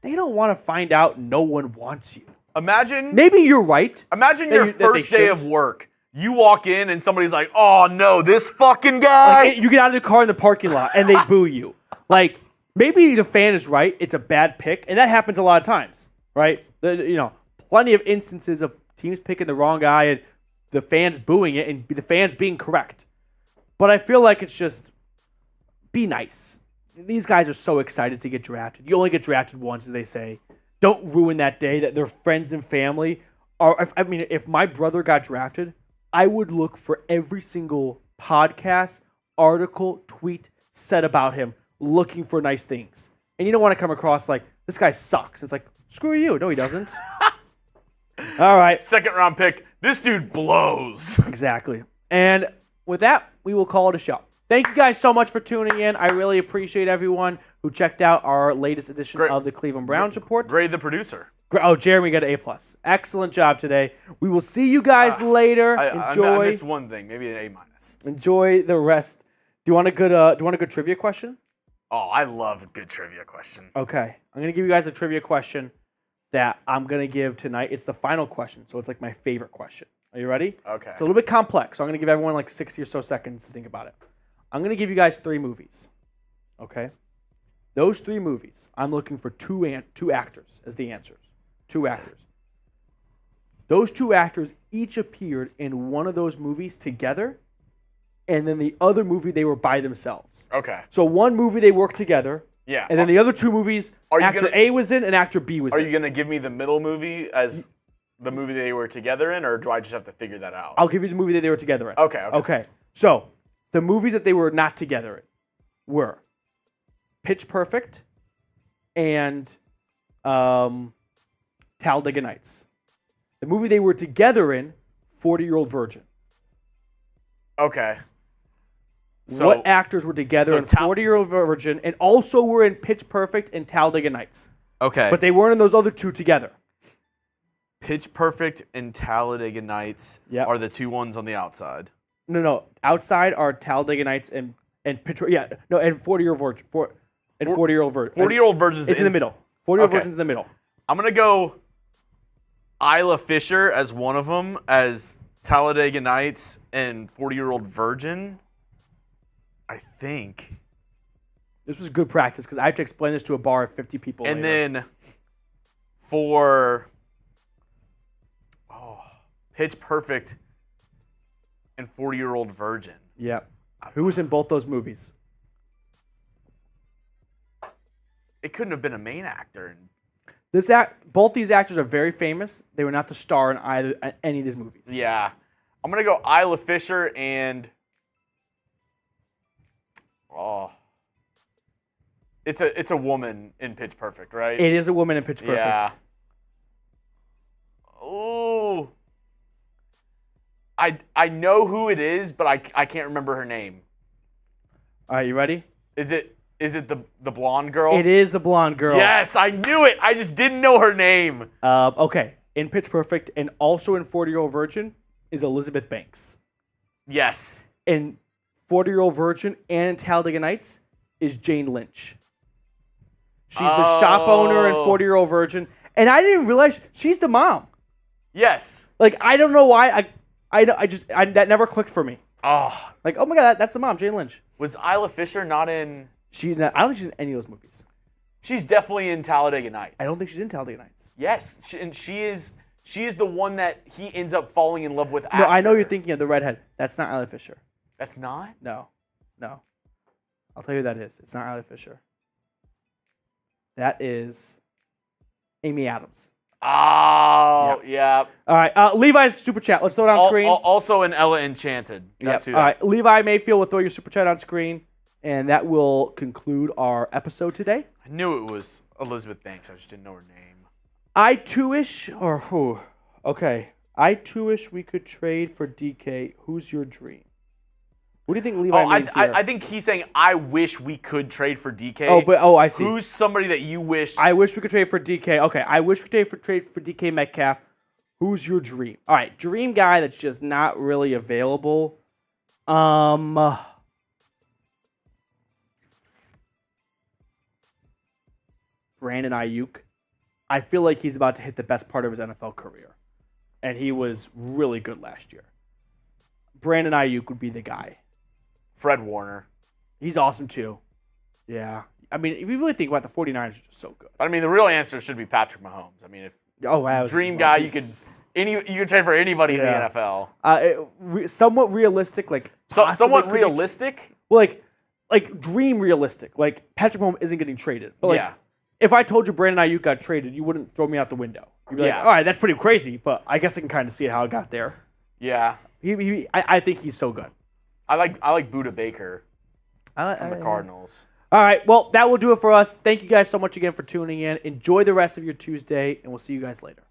They don't want to find out no one wants you. Imagine. Maybe you're right. Imagine your first day of work. You walk in and somebody's like, oh no, this fucking guy. Like, you get out of the car in the parking lot and they boo you. Like, maybe the fan is right. It's a bad pick. And that happens a lot of times, right? Plenty of instances of teams picking the wrong guy and the fans booing it and the fans being correct. But I feel like it's just, be nice. These guys are so excited to get drafted. You only get drafted once, as they say. Don't ruin that day that their friends and family are. I mean, if my brother got drafted, I would look for every single podcast, article, tweet said about him, looking for nice things. And you don't want to come across like, this guy sucks. It's like, screw you. No, he doesn't. All right. Second round pick. This dude blows. Exactly. And with that, we will call it a show. Thank you guys so much for tuning in. I really appreciate everyone who checked out our latest edition of the Cleveland Browns Report. Grade the producer. Oh, Jeremy got an A+. Excellent job today. We will see you guys later. Enjoy. I missed one thing, maybe an A-. Enjoy the rest. Do you want a good trivia question? Oh, I love a good trivia question. Okay, I'm gonna give you guys the trivia question that I'm gonna give tonight. It's the final question, so it's like my favorite question. Are you ready? Okay. It's a little bit complex, so I'm gonna give everyone like 60 or so seconds to think about it. I'm going to give you guys 3 movies, okay? Those 3 movies, I'm looking for two actors as the answers. 2 actors. Those 2 actors each appeared in one of those movies together, and then the other movie they were by themselves. Okay. So one movie they worked together, yeah, and then the other 2 movies, actor A was in and actor B was in. Are you going to give me the middle movie as the movie they were together in, or do I just have to figure that out? I'll give you the movie that they were together in. Okay. So, the movies that they were not together in were Pitch Perfect and Talladega Nights. The movie they were together in, 40-Year-Old Virgin. Okay. So, what actors were together in 40-Year-Old Virgin and also were in Pitch Perfect and Talladega Nights? Okay. But they weren't in those other 2 together. Pitch Perfect and Talladega Nights are the 2 ones on the outside. No. Outside are Talladega Nights and And 40-year-old virgin. 40-year-old virgin. 40-year-old virgin. It's in the middle. 40-year-old virgin's in the middle. I'm gonna go Isla Fisher as one of them, as Talladega Nights and 40-year-old virgin. I think. This was good practice because I have to explain this to a bar of 50 people. And later. then for Pitch Perfect and 40-year-old virgin. Yeah. Who was in both those movies? It couldn't have been a main actor. Both these actors are very famous. They were not the star in any of these movies. Yeah. I'm going to go Isla Fisher and... It's a woman in Pitch Perfect, right? It is a woman in Pitch Perfect. Yeah. Oh. I know who it is, but I can't remember her name. All right, you ready? Is it the blonde girl? It is the blonde girl. Yes, I knew it. I just didn't know her name. Okay. In Pitch Perfect and also in 40-Year-Old Virgin is Elizabeth Banks. Yes. In 40-Year-Old Virgin and in Talladega Nights is Jane Lynch. She's the shop owner in 40-Year-Old Virgin. And I didn't realize she's the mom. Yes. Like, I don't know why. That never clicked for me. Oh. Like, oh my God, that's the mom, Jane Lynch. Was Isla Fisher not in... I don't think she's in any of those movies. She's definitely in Talladega Nights. I don't think she's in Talladega Nights. Yes, she is the one that he ends up falling in love with after. No, I know you're thinking of the redhead. That's not Isla Fisher. That's not? No. I'll tell you who that is. It's not Isla Fisher. That is Amy Adams. Oh, yeah. All right, Levi's super chat. Let's throw it on screen. Also in Ella Enchanted. That's who that. All right, Levi Mayfield will throw your super chat on screen, and that will conclude our episode today. I knew it was Elizabeth Banks. I just didn't know her name. I too wish we could trade for DK. Who's your dream? What do you think Levi means here? I think he's saying, I wish we could trade for DK. I see. Who's somebody that you wish? I wish we could trade for DK. Okay, I wish we could trade for DK Metcalf. Who's your dream? All right, dream guy that's just not really available. Brandon Ayuk. I feel like he's about to hit the best part of his NFL career. And he was really good last year. Brandon Ayuk would be the guy. Fred Warner. He's awesome too. Yeah. I mean, if you really think about the 49ers, are just so good. I mean, the real answer should be Patrick Mahomes. I mean, dream guy, you could trade for anybody in the NFL. Somewhat realistic, like somewhat realistic. Well, like dream realistic. Like Patrick Mahomes isn't getting traded. But if I told you Brandon Ayuk got traded, you wouldn't throw me out the window. You'd be like, all right, that's pretty crazy, but I guess I can kind of see how it got there. Yeah. I think he's so good. I like Budda Baker from the Cardinals. All right, well, that will do it for us. Thank you guys so much again for tuning in. Enjoy the rest of your Tuesday, and we'll see you guys later.